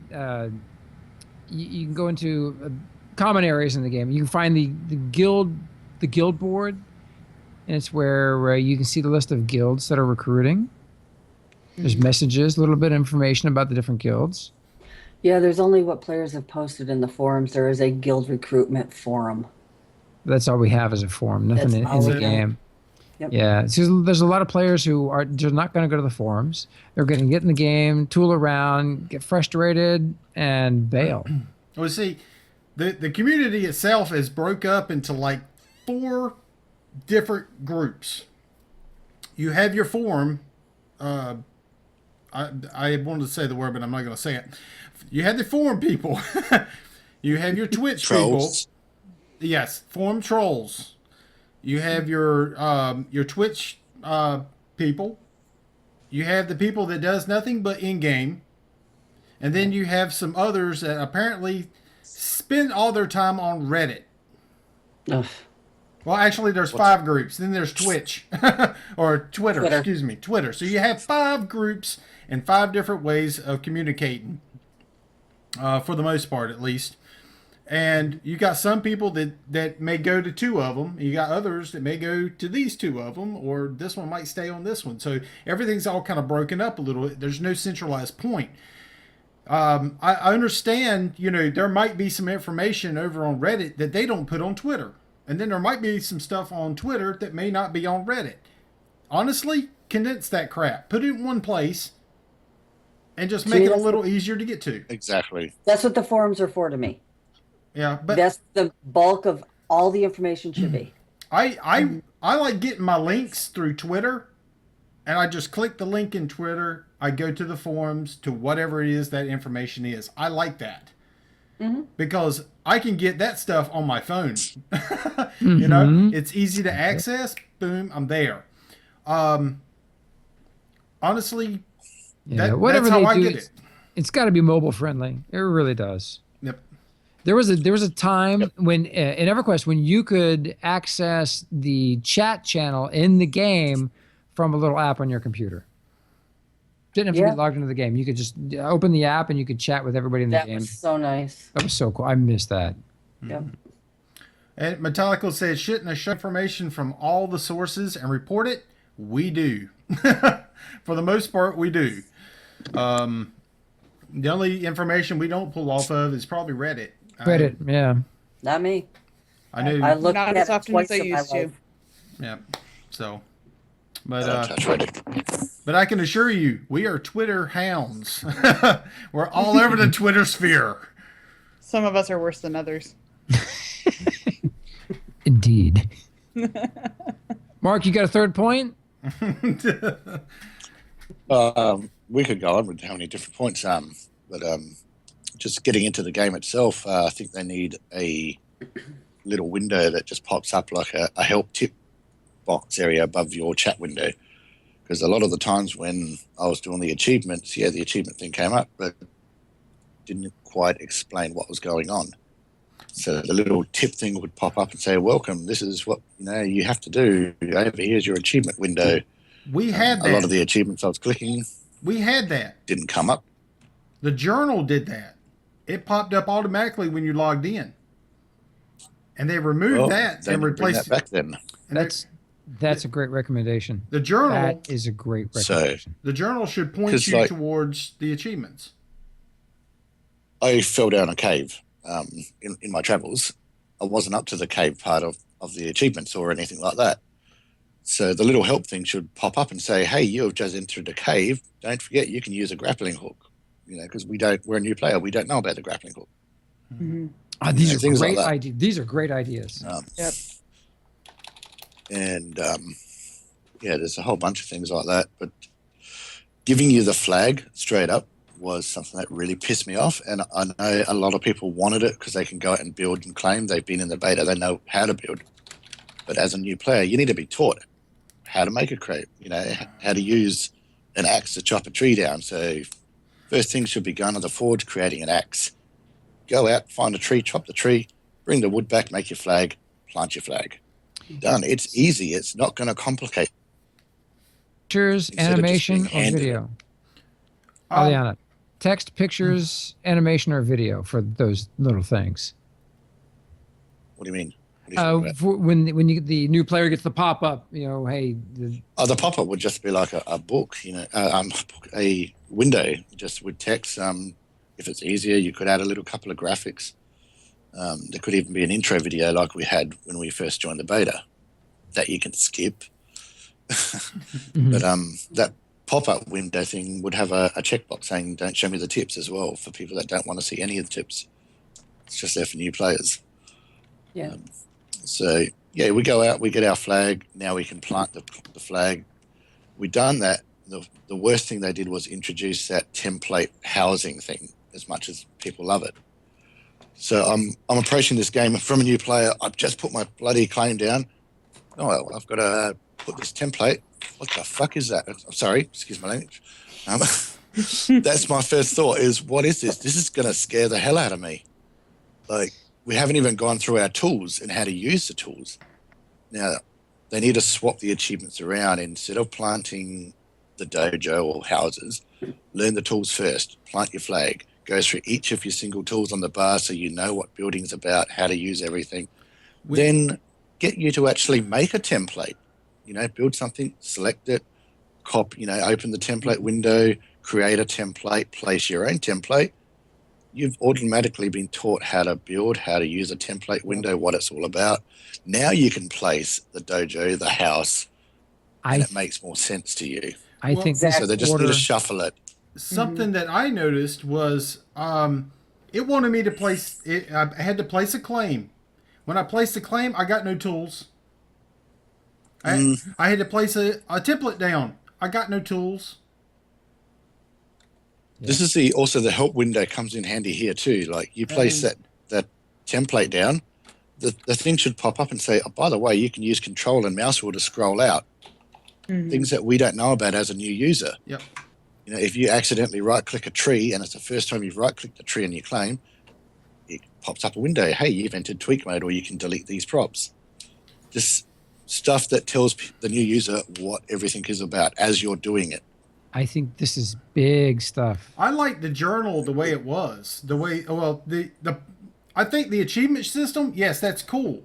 common areas in the game. You can find the guild board, and it's where you can see the list of guilds that are recruiting. There's messages, a little bit of information about the different guilds. Yeah, there's only what players have posted in the forums. There is a guild recruitment forum. That's all we have as a forum. Nothing That's in all the we game. Yep. Yeah, so there's a lot of players who are just not going to go to the forums. They're going to get in the game, tool around, get frustrated, and bail. Well, see, the community itself is broke up into like 4 different groups. You have your forum. I wanted to say the word, but I'm not going to say it. You have the forum people. You have your Twitch Trolls. people. Yes, forum trolls. You have your Twitch people. You have the people that does nothing but in game, and then you have some others that apparently spend all their time on Reddit. Ugh. Well, actually, there's 5 groups. Then there's Twitch or Twitter. Twitter. Excuse me, Twitter. So you have 5 groups and 5 different ways of communicating, for the most part, at least. And you got some people that may go to 2 of them. You got others that may go to these 2 of them, or this one might stay on this one. So everything's all kind of broken up a little. There's no centralized point. I understand, there might be some information over on Reddit that they don't put on Twitter. And then there might be some stuff on Twitter that may not be on Reddit. Honestly, condense that crap. Put it in one place and just make it a little easier to get to. Exactly. That's what the forums are for to me. Yeah, but That's the bulk of all the information should be. I like getting my links through Twitter, and I just click the link in Twitter. I go to the forums to whatever it is that information is. I like that. Because I can get that stuff on my phone. It's easy to access. Boom, I'm there. Honestly, whatever that's how they I do, get it. it's got to be mobile friendly. It really does. Yep. There was a time when in EverQuest when you could access the chat channel in the game from a little app on your computer. Didn't have to be logged into the game. You could just open the app and you could chat with everybody in the game. That was so nice. That was so cool. I missed that. Yep. And Metallica says, shouldn't I show information from all the sources and report it? We do. For the most part, we do. The only information we don't pull off of is probably Reddit. Reddit, yeah. Not me. I know. I looked Not at as it often twice as I in my used to. life. Yeah. So, I don't touch Reddit. but I can assure you, we are Twitter hounds. We're all over the Twitter sphere. Some of us are worse than others. Indeed. Mark, you got a third point? We could go on with how many different points, but just getting into the game itself, I think they need a little window that just pops up like a help tip box area above your chat window. Because a lot of the times when I was doing the achievements, the achievement thing came up, but didn't quite explain what was going on. So the little tip thing would pop up and say, welcome, this is what you have to do. Over here's your achievement window. We had that. A lot of the achievements I was clicking We had that. didn't come up. The journal did that. It popped up automatically when you logged in. And they removed that they and didn't bring replaced that back then. And That's a great recommendation. the journal. That is a great recommendation. The journal should point 'Cause, you like- towards the achievements. I fell down a cave in my travels. I wasn't up to the cave part of the achievements or anything like that. So the little help thing should pop up and say, hey, you have just entered a cave. Don't forget you can use a grappling hook. Because we're a new player. We don't know about the grappling hook. These are things like great that. ideas. These are great ideas. Yep. And there's a whole bunch of things like that. But giving you the flag straight up was something that really pissed me off. And I know a lot of people wanted it because they can go out and build and claim. They've been in the beta. They know how to build. But as a new player, you need to be taught how to make a crate, how to use an axe to chop a tree down. So first thing should be going to the forge, creating an axe. Go out, find a tree, chop the tree, bring the wood back, make your flag, plant your flag. Done. It's easy. It's not going to complicate. Pictures, Instead of just animation, being or handed video? Aliana, text, pictures, animation, or video for those little things. What do you mean? What are you talking about? When the new player gets the pop up, hey. The pop-up would just be like a book, a window just with text. If it's easier, you could add a little couple of graphics. There could even be an intro video like we had when we first joined the beta that you can skip. But that pop-up window thing would have a checkbox saying don't show me the tips as well for people that don't want to see any of the tips. It's just there for new players. Yeah. So yeah, we go out, we get our flag. Now we can plant the flag. We done that. The worst thing they did was introduce that template housing thing. As much as people love it, so I'm approaching this game from a new player. I've just put my bloody claim down. Oh, well, I've got to put this template. What the fuck is that? I'm sorry, excuse my language. That's my first thought is, what is this? This is going to scare the hell out of me. Like, we haven't even gone through our tools and how to use the tools. Now, they need to swap the achievements around. Instead of planting the dojo or houses, learn the tools first. Plant your flag. Go through each of your single tools on the bar so you know what building's about, how to use everything. Then get you to actually make a template. You know, build something, select it, open the template window, create a template, place your own template. You've automatically been taught how to build, how to use a template window, what it's all about. Now you can place the dojo, the house, and it makes more sense to you. I think this So they just need to shuffle it. Something that I noticed was it wanted me to place it. I had to place a claim. When I placed the claim, I got no tools. I had to place a template down. I got no tools. This is also the help window comes in handy here too. Like you place that template down, the thing should pop up and say, oh, by the way, you can use control and mouse wheel to scroll out. Things that we don't know about as a new user. Yep. You know, if you accidentally right-click a tree and it's the first time you've right-clicked a tree in your claim, it pops up a window. Hey, you've entered tweak mode, or you can delete these props. Just stuff that tells the new user what everything is about as you're doing it. I think this is big stuff. I like the journal the way it was. I think the achievement system, yes, that's cool.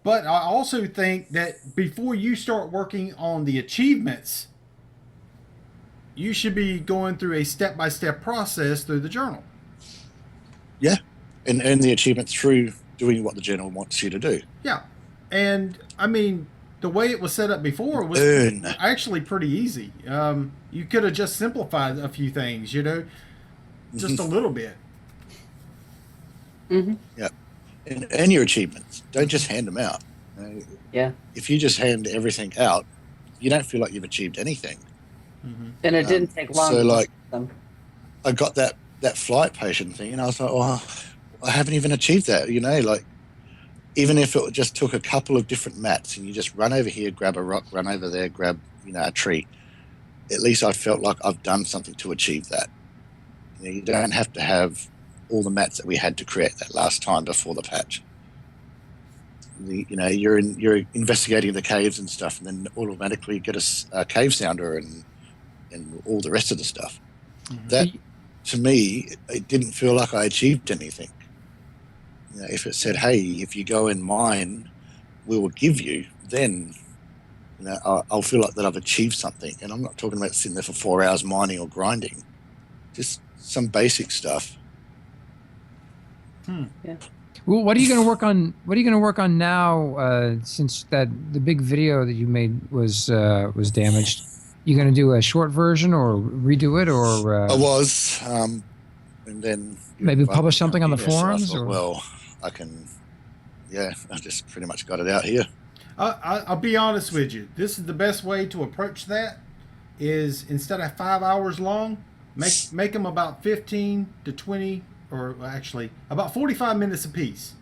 But I also think that before you start working on the achievements, you should be going through a step-by-step process through the journal. Yeah, and earn the achievement through doing what the journal wants you to do. Yeah. And, I mean, the way it was set up before was actually pretty easy. You could have just simplified a few things, just a little bit. Yeah, and earn your achievements. Don't just hand them out. Yeah. If you just hand everything out, you don't feel like you've achieved anything. And it didn't take long. So, to like, them. I got that flight patient thing, and I was like, oh, I haven't even achieved that. Like, even if it just took a couple of different mats, and you just run over here, grab a rock, run over there, grab a tree. At least I felt like I've done something to achieve that. You don't have to have all the mats that we had to create that last time before the patch. You're investigating the caves and stuff, and then automatically get a cave sounder and all the rest of the stuff. That, to me, it didn't feel like I achieved anything. If it said, hey, if you go in mine, we will give you, then I'll feel like that I've achieved something. And I'm not talking about sitting there for 4 hours mining or grinding. Just some basic stuff. Yeah. Well, what are you going to work on? What are you going to work on now? Since the big video that you made was damaged, you going to do a short version or redo it, or I was, and then maybe publish something on the so forums? I thought, or well, I can. Yeah, I just pretty much got it out here. I'll be honest with you. This is the best way to approach that. Is instead of 5 hours long, make them about 15 to 20. Or actually, about 45 minutes apiece.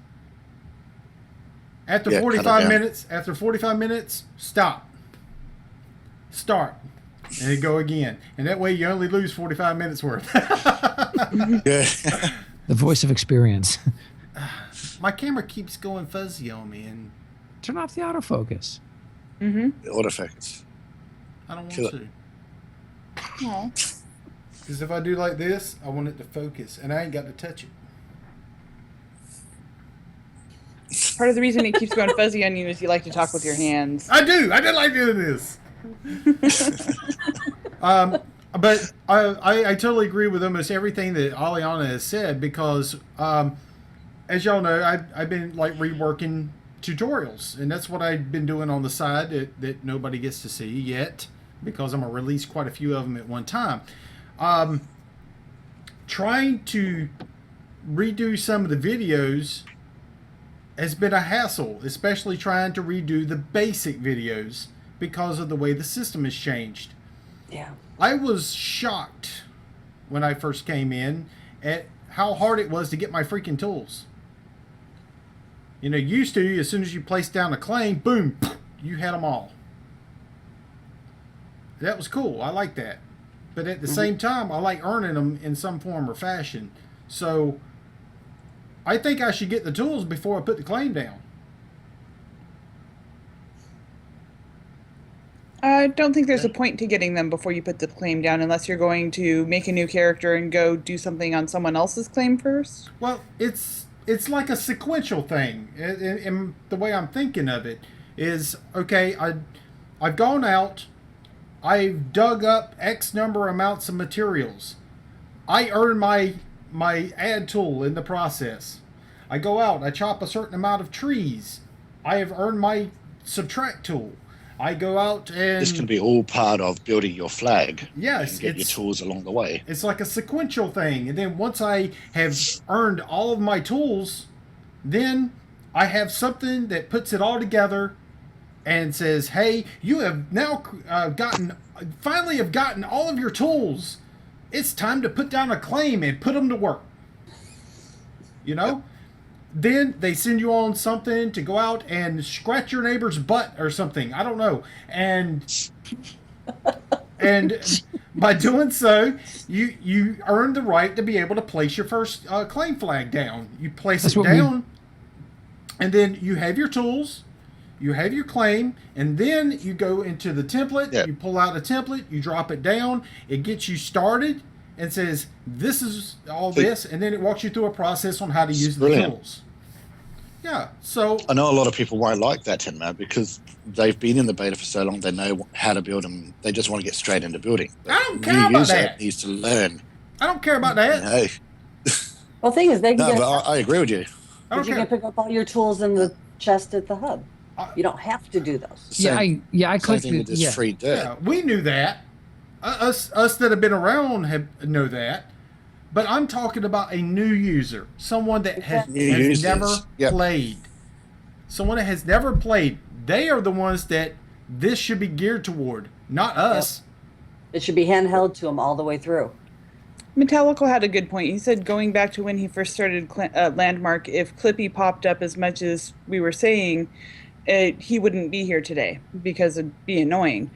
After 45 minutes, stop. Start. And then go again. And that way you only lose 45 minutes worth. Yeah. The voice of experience. My camera keeps going fuzzy on me, and Turn off the autofocus. The autofocus. I don't Kill want to. Because if I do like this, I want it to focus, and I ain't got to touch it. Part of the reason it keeps going fuzzy on you is you like to talk with your hands. I do like doing this. But I totally agree with almost everything that Aliana has said, because as y'all know, I've been like reworking tutorials, and that's what I've been doing on the side that nobody gets to see yet, because I'm gonna release quite a few of them at one time. Trying to redo some of the videos has been a hassle, especially trying to redo the basic videos because of the way the system has changed. Yeah. I was shocked when I first came in at how hard it was to get my freaking tools. You know, used to, as soon as you place down a claim, boom, you had them all. That was cool. I like that. But at the same time, I like earning them in some form or fashion. So I think I should get the tools before I put the claim down. I don't think there's a point to getting them before you put the claim down unless you're going to make a new character and go do something on someone else's claim first. Well, it's like a sequential thing. And the way I'm thinking of it is, okay, I've gone out, I've dug up X number amounts of materials. I earn my add tool in the process. I go out, I chop a certain amount of trees. I have earned my subtract tool. I go out and... This can be all part of building your flag. Yes. You can get your tools along the way. It's like a sequential thing. And then once I have earned all of my tools, then I have something that puts it all together and says, hey, you have now finally have gotten all of your tools. It's time to put down a claim and put them to work. You know? Then they send you on something to go out and scratch your neighbor's butt or something. I don't know. And by doing so, you earn the right to be able to place your first claim flag down. You place it down, and then you have your tools, you have your claim, and then you go into the template. Yeah. You pull out a template, you drop it down. It gets you started and says, this is all this, and then it walks you through a process on how to use the tools. Yeah, so... I know a lot of people won't like that, Tin Man, because they've been in the beta for so long, they know how to build them. They just want to get straight into building. But I don't care about that. Needs to learn. I don't care about that. Hey. Well, the thing is, they can No, but I agree with you. I don't you care. can pick up all your tools in the chest at the hub. You don't have to do those. Same clicked thing with this free dirt. Yeah, we knew that. Us that have been around know that. But I'm talking about a new user, someone that has never played. Someone that has never played. They are the ones that this should be geared toward, not us. It should be handheld to them all the way through. Metallical had a good point. He said going back to when he first started Landmark, if Clippy popped up as much as we were saying, he wouldn't be here today because it'd be annoying.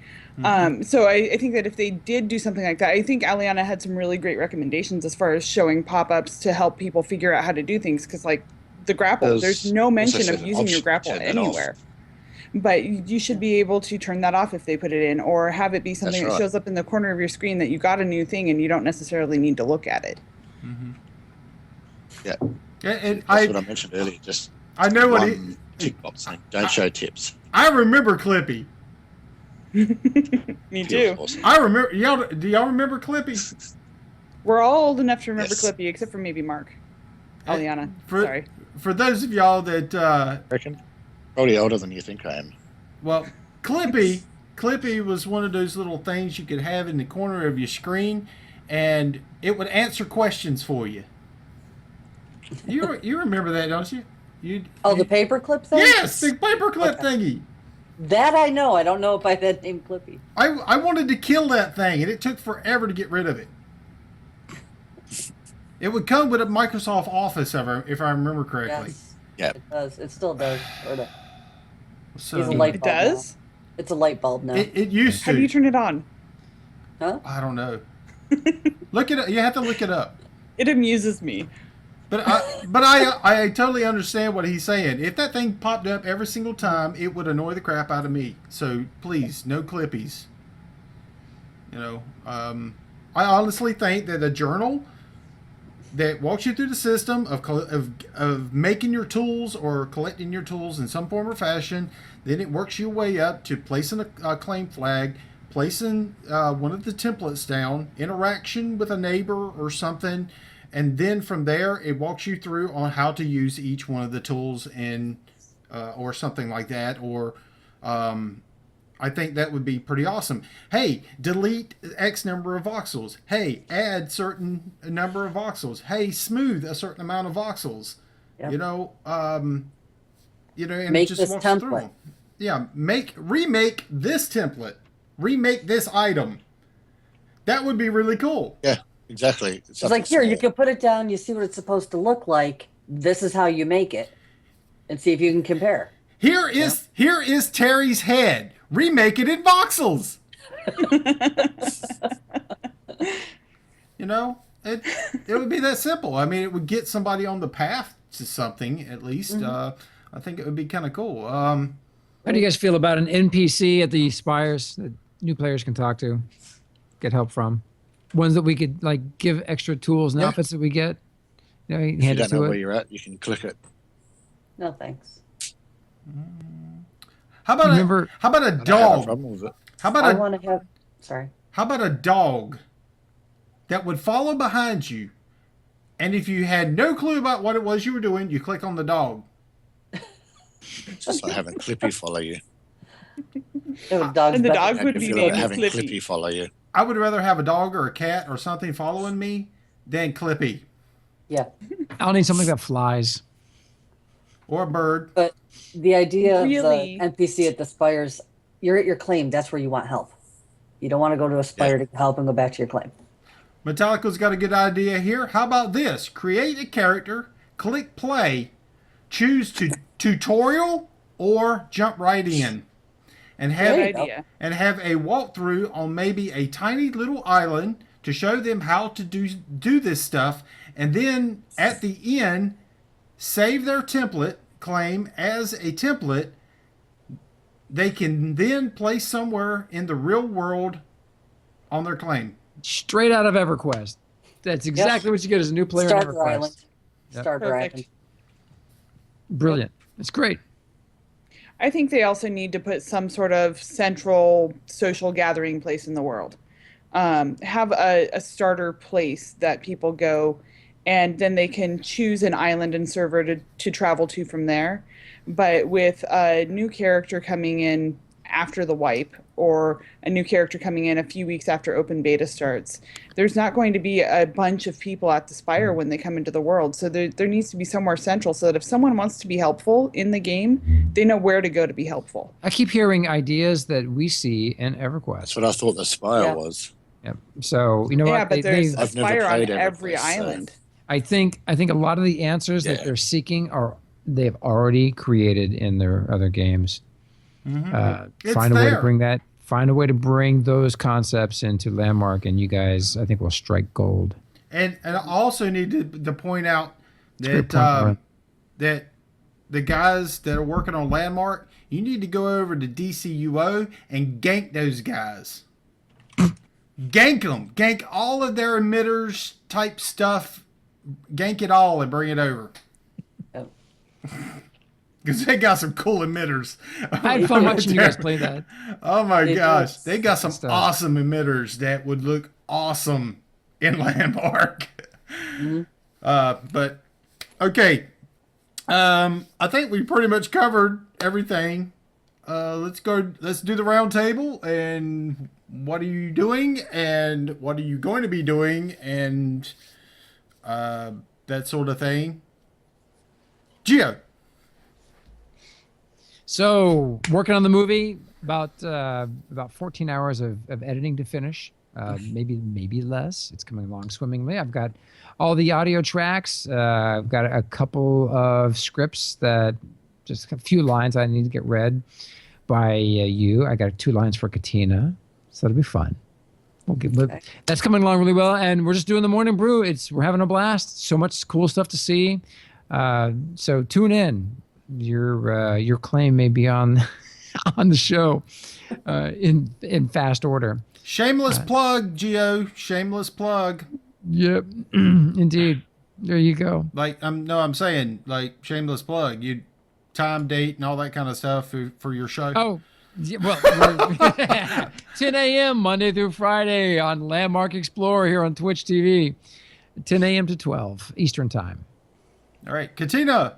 So I think that if they did do something like that, I think Aliana had some really great recommendations as far as showing pop-ups to help people figure out how to do things. Because like the grapple, there's no mention of using your grapple anywhere. But you should be able to turn that off if they put it in, or have it be something that shows up in the corner of your screen that you got a new thing and you don't necessarily need to look at it. Yeah. And That's what I mentioned earlier. Just I know what tick box thing. Don't show tips. I remember Clippy. Me too. Awesome. I remember y'all. Do y'all remember Clippy? We're all old enough to remember Clippy, except for maybe Mark. Aliana. Sorry. For those of y'all that Reckon? Probably older than you think I am. well, Clippy was one of those little things you could have in the corner of your screen, and it would answer questions for you. You remember that, don't you? The paperclip thing? Yes, the paperclip thingy. That I know. I don't know if I had named Clippy. I wanted to kill that thing, and it took forever to get rid of it. It would come with a Microsoft Office, if I remember correctly. Yes. Yeah. It does. It still does. Sort of. So It's a light bulb It does? now. It's a light bulb now. it used to. How do you turn it on? Huh? I don't know. Look it up. You have to look it up. It amuses me. But I totally understand what he's saying. If that thing popped up every single time, it would annoy the crap out of me. So please, no Clippies. You know, I honestly think that a journal that walks you through the system of making your tools or collecting your tools in some form or fashion, then it works your way up to placing a claim flag, placing one of the templates down, interaction with a neighbor or something. And then from there, it walks you through on how to use each one of the tools in, or something like that, or I think that would be pretty awesome. Hey, delete X number of voxels. Hey, add certain number of voxels. Hey, smooth a certain amount of voxels. Yep. And Make just this walks template. through them. Yeah, remake this template. Remake this item. That would be really cool. Yeah, exactly. It's like, here, you can put it down, you see what it's supposed to look like. This is how you make it. And see if you can compare. Here is Terry's head. Remake it in voxels. It would be that simple. I mean, it would get somebody on the path to something at least. I think it would be kind of cool. How do you guys feel about an NPC at the Spires that new players can talk to, get help from? Ones that we could like give extra tools and outfits that we get. You know, If you don't know where you're at, you can click it. No, thanks. How about I don't have a dog? problem with it. How about I want to have, sorry. How about a dog that would follow behind you, and if you had no clue about what it was you were doing, you click on the dog. Just like having Clippy follow you. And the dog would You be feel named like having Clippy. Clippy follow you. I would rather have a dog or a cat or something following me than Clippy Yeah. I'll need something that flies. or a bird. But the idea Really? of the NPC at the Spires, you're at your claim. That's where you want help. You don't want to go to a Spire to help and go back to your claim. Metallica's got a good idea here. How about this? Create a character, click play, choose to tutorial or jump right in, and have Good idea. a walkthrough on maybe a tiny little island to show them how to do this stuff, and then at the end save their template claim as a template. They can then place somewhere in the real world on their claim. Straight out of EverQuest. That's exactly what you get as a new player in Starter EverQuest. Island. Yep. Starter Perfect. Island. Brilliant. It's great. I think they also need to put some sort of central social gathering place in the world. Have a starter place that people go, and then they can choose an island and server to travel to from there. But with a new character coming in after the wipe, or a new character coming in a few weeks after open beta starts, there's not going to be a bunch of people at the Spire when they come into the world. So there needs to be somewhere central so that if someone wants to be helpful in the game, they know where to go to be helpful. I keep hearing ideas that we see in EverQuest. That's what I thought the Spire was. Yep. So you know Yeah, what? but there's a I've never Spire on played every EverQuest, so- island. I think a lot of the answers that Yeah. they're seeking are they've already created in their other games. It's Find a way to there. bring that. Find a way to bring those concepts into Landmark, and you guys, I think, will strike gold. And I also need to point out a great that point, Warren. that the guys that are working on Landmark, you need to go over to DCUO and gank those guys. Gank them. Gank all of their emitters type stuff. Gank it all and bring it over. Yep. Because they got some cool emitters. I had fun watching you guys play that. Oh my They do. gosh. They got some Stuff. awesome emitters that would look awesome in Landmark. But okay. I think we pretty much covered everything. Let's do the round table, and what are you doing and what are you going to be doing, and that sort of thing. Gio. So working on the movie, about 14 hours of editing to finish, maybe less. It's coming along swimmingly. I've got all the audio tracks. I've got a couple of scripts that just a few lines I need to get read by you. I got 2 lines for Katina, so it'll be fun. That's coming along really well, and we're just doing the morning brew. We're having a blast. So much cool stuff to see. So tune in. Your claim may be on on the show in fast order. Shameless plug, Gio. Shameless plug. Yep, indeed. There you go. I'm saying shameless plug. You time, date, and all that kind of stuff for your show. Oh, yeah, well, 10 a.m. Monday through Friday on Landmark Explorer here on Twitch TV, 10 a.m. to 12 Eastern Time. All right, Katina.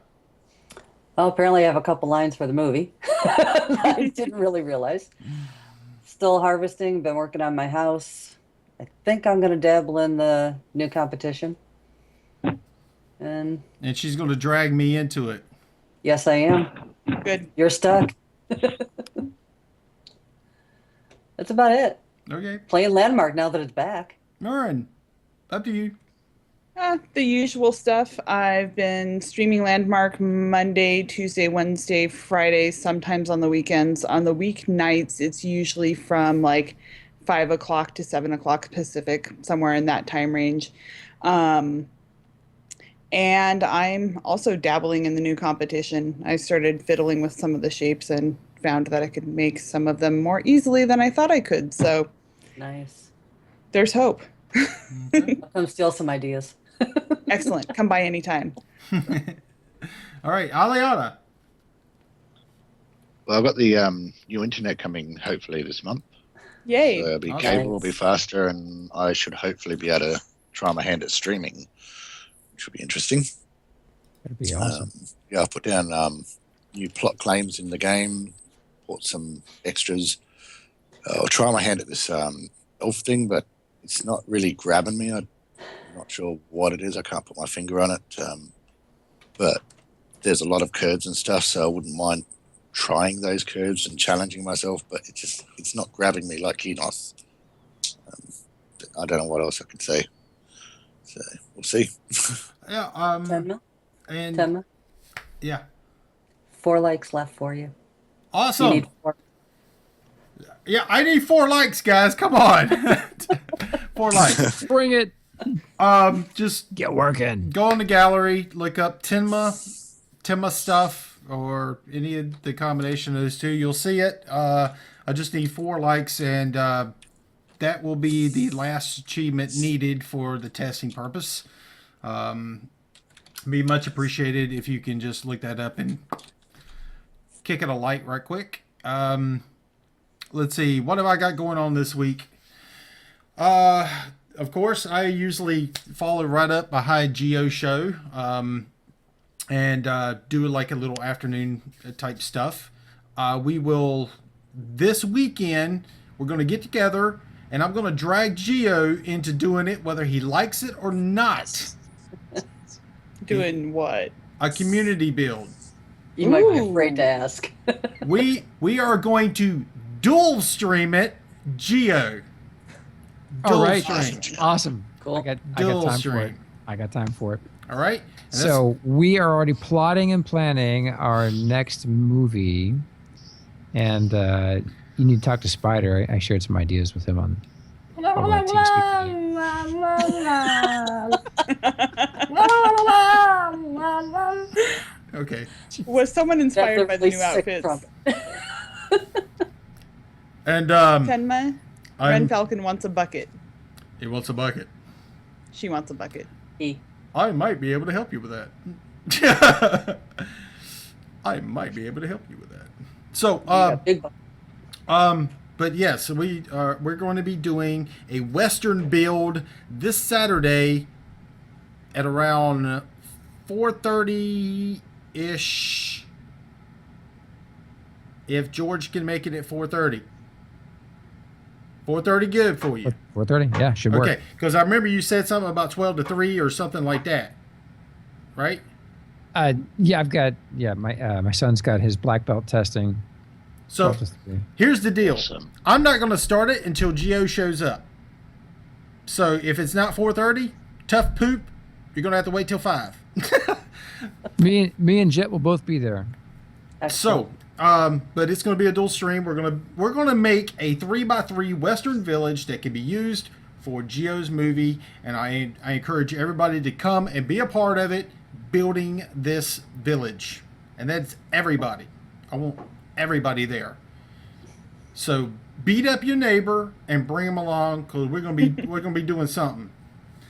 Well, apparently I have a couple lines for the movie. I didn't really realize. Still harvesting. Been working on my house. I think I'm going to dabble in the new competition. And And she's going to drag me into it. yes, I am. Good. You're stuck. That's about it. Okay. Playing Landmark now that it's back. Lauren, up to you. The usual stuff. I've been streaming Landmark Monday, Tuesday, Wednesday, Friday, sometimes on the weekends. On the weeknights, it's usually from like 5 o'clock to 7 o'clock Pacific, somewhere in that time range. And I'm also dabbling in the new competition. I started fiddling with some of the shapes and found that I could make some of them more easily than I thought I could. So Nice. there's hope. Okay. I'll come steal some ideas. Excellent. Come by anytime. All right, Aliana. Well, I've got the new internet coming hopefully this month. Yay. So it'll be Awesome. cable will be faster, and I should hopefully be able to try my hand at streaming, which will be interesting. That'd be awesome. Yeah, I've put down new plot claims in the game, bought some extras. I'll try my hand at this elf thing, but it's not really grabbing me. I'm not sure what it is. I can't put my finger on it. But there's a lot of curves and stuff, so I wouldn't mind trying those curves and challenging myself, but it's not grabbing me like Enos. I don't know what else I could say. So we'll see. Yeah. Tenma? And Tenma? yeah. 4 likes left for you. Awesome. You need 4. Yeah, I need 4 likes, guys. Come on. 4 likes. Bring it. Just Get working. go on the gallery, look up Tenma stuff, or any of the combination of those two. You'll see it. I just need 4 likes, and that will be the last achievement needed for the testing purpose. Be much appreciated if you can just look that up and kick it a like right quick. Let's see, what have I got going on this week? Of course, I usually follow right up behind Geo show, and do like a little afternoon type stuff. We will, this weekend, we're going to get together, and I'm going to drag Geo into doing it, whether he likes it or not. Doing what? A community build. You might be Ooh. afraid to ask. We are going to dual stream it, Geo. All right. Stream. Awesome. Cool. I got Dual time for it. stream. I got time for it. All right. And that's- So we are already plotting and planning our next movie, and you need to talk to Spider. I shared some ideas with him on TeamSpeak okay. Was someone inspired by the That's new a really sick outfits? trumpet. And Tenma, Ren I'm, Falcon wants a bucket. he wants a bucket. She wants a bucket. I might be able to help you with that. I might be able to help you with that. So, Big bu- but yes, we're going to be doing a Western build this Saturday at around 4:30 ish. If George can make it at 4:30. 4:30 good for you. 4:30. Yeah, should work. Okay, because I remember you said something about 12 to 3 or something like that, right? Yeah, I've got my son's got his black belt testing. So 12 to 3. here's the deal. Awesome. I'm not going to start it until Geo shows up. So if it's not 4:30, tough poop, you're going to have to wait till 5. Me and Jet will both be there. Excellent. So, but it's going to be a dual stream. We're going to make a 3x3 Western village that can be used for Geo's movie, and I encourage everybody to come and be a part of it, building this village, and that's everybody. I want everybody there. So beat up your neighbor and bring them along, because we're gonna be doing something.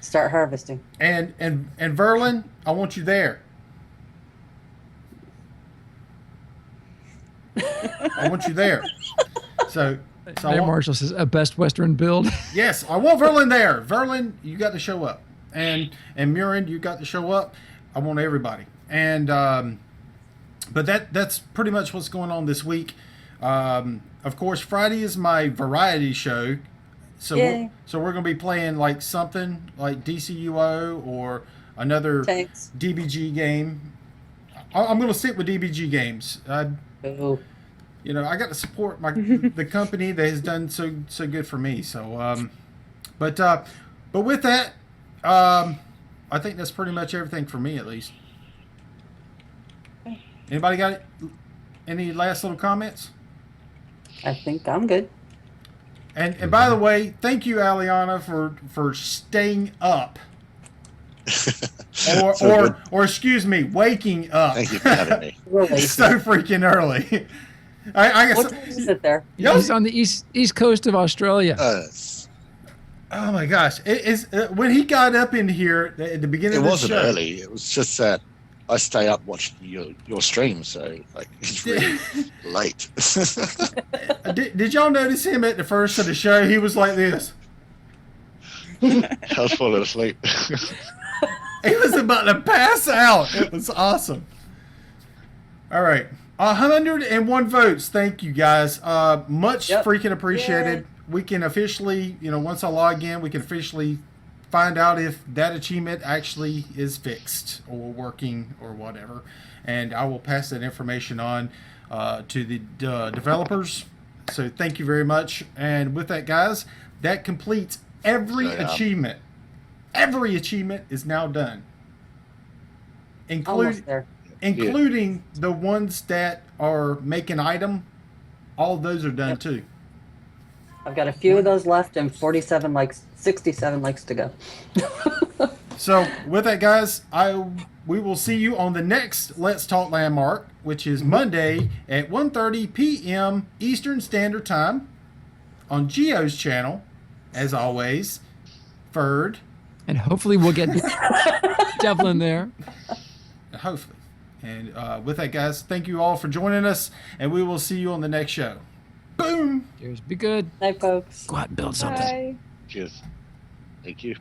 Start harvesting. And Verlin, I want you there. I want you there. So I Mayor want, Marshall says a best Western build. yes, I want Verlin there. Verlin, you got to show up, and Murin, you got to show up. I want everybody, and but that's pretty much what's going on this week. Of course, Friday is my variety show. So Yay. we're going to be playing like something like DCUO or another Thanks. DBG game. I'm going to stick with DBG games. Ooh. You know, I got to support the company that has done so good for me. So, but with that, I think that's pretty much everything for me, at least. Anybody got any last little comments? I think I'm good. And by the way, thank you, Aliana, for staying up, or excuse me, waking up. Thank you for having me. Really. So freaking early. I guess. What time is it there? He's on the east coast of Australia. Oh my gosh! It is when he got up in here at the beginning It of the wasn't show. early. It was just that I stay up watching your stream, so like it's really late. Did y'all notice him at the first of the show? He was like this. I was falling asleep. He was about to pass out. It was awesome. All right. 101 votes. Thank you, guys. Much freaking appreciated. Yay. We can officially, once I log in, we can officially find out if that achievement actually is fixed or working or whatever. And I will pass that information on to the developers. So thank you very much. And with that, guys, that completes every achievement. Every achievement is now done. Almost there. Including the ones that are make an item. All of those are done too. I've got a few of those left and 67 likes, 67 likes to go. So with that, guys, we will see you on the next Let's Talk Landmark, which is Monday at 1:30 p.m. Eastern Standard Time on Geo's channel, as always. Ferd. And hopefully we'll get Devlin there. Hopefully. And with that, guys, thank you all for joining us, and we will see you on the next show. Boom! Cheers. Be good. Night, folks. Go out and build something. Bye. Cheers. Thank you.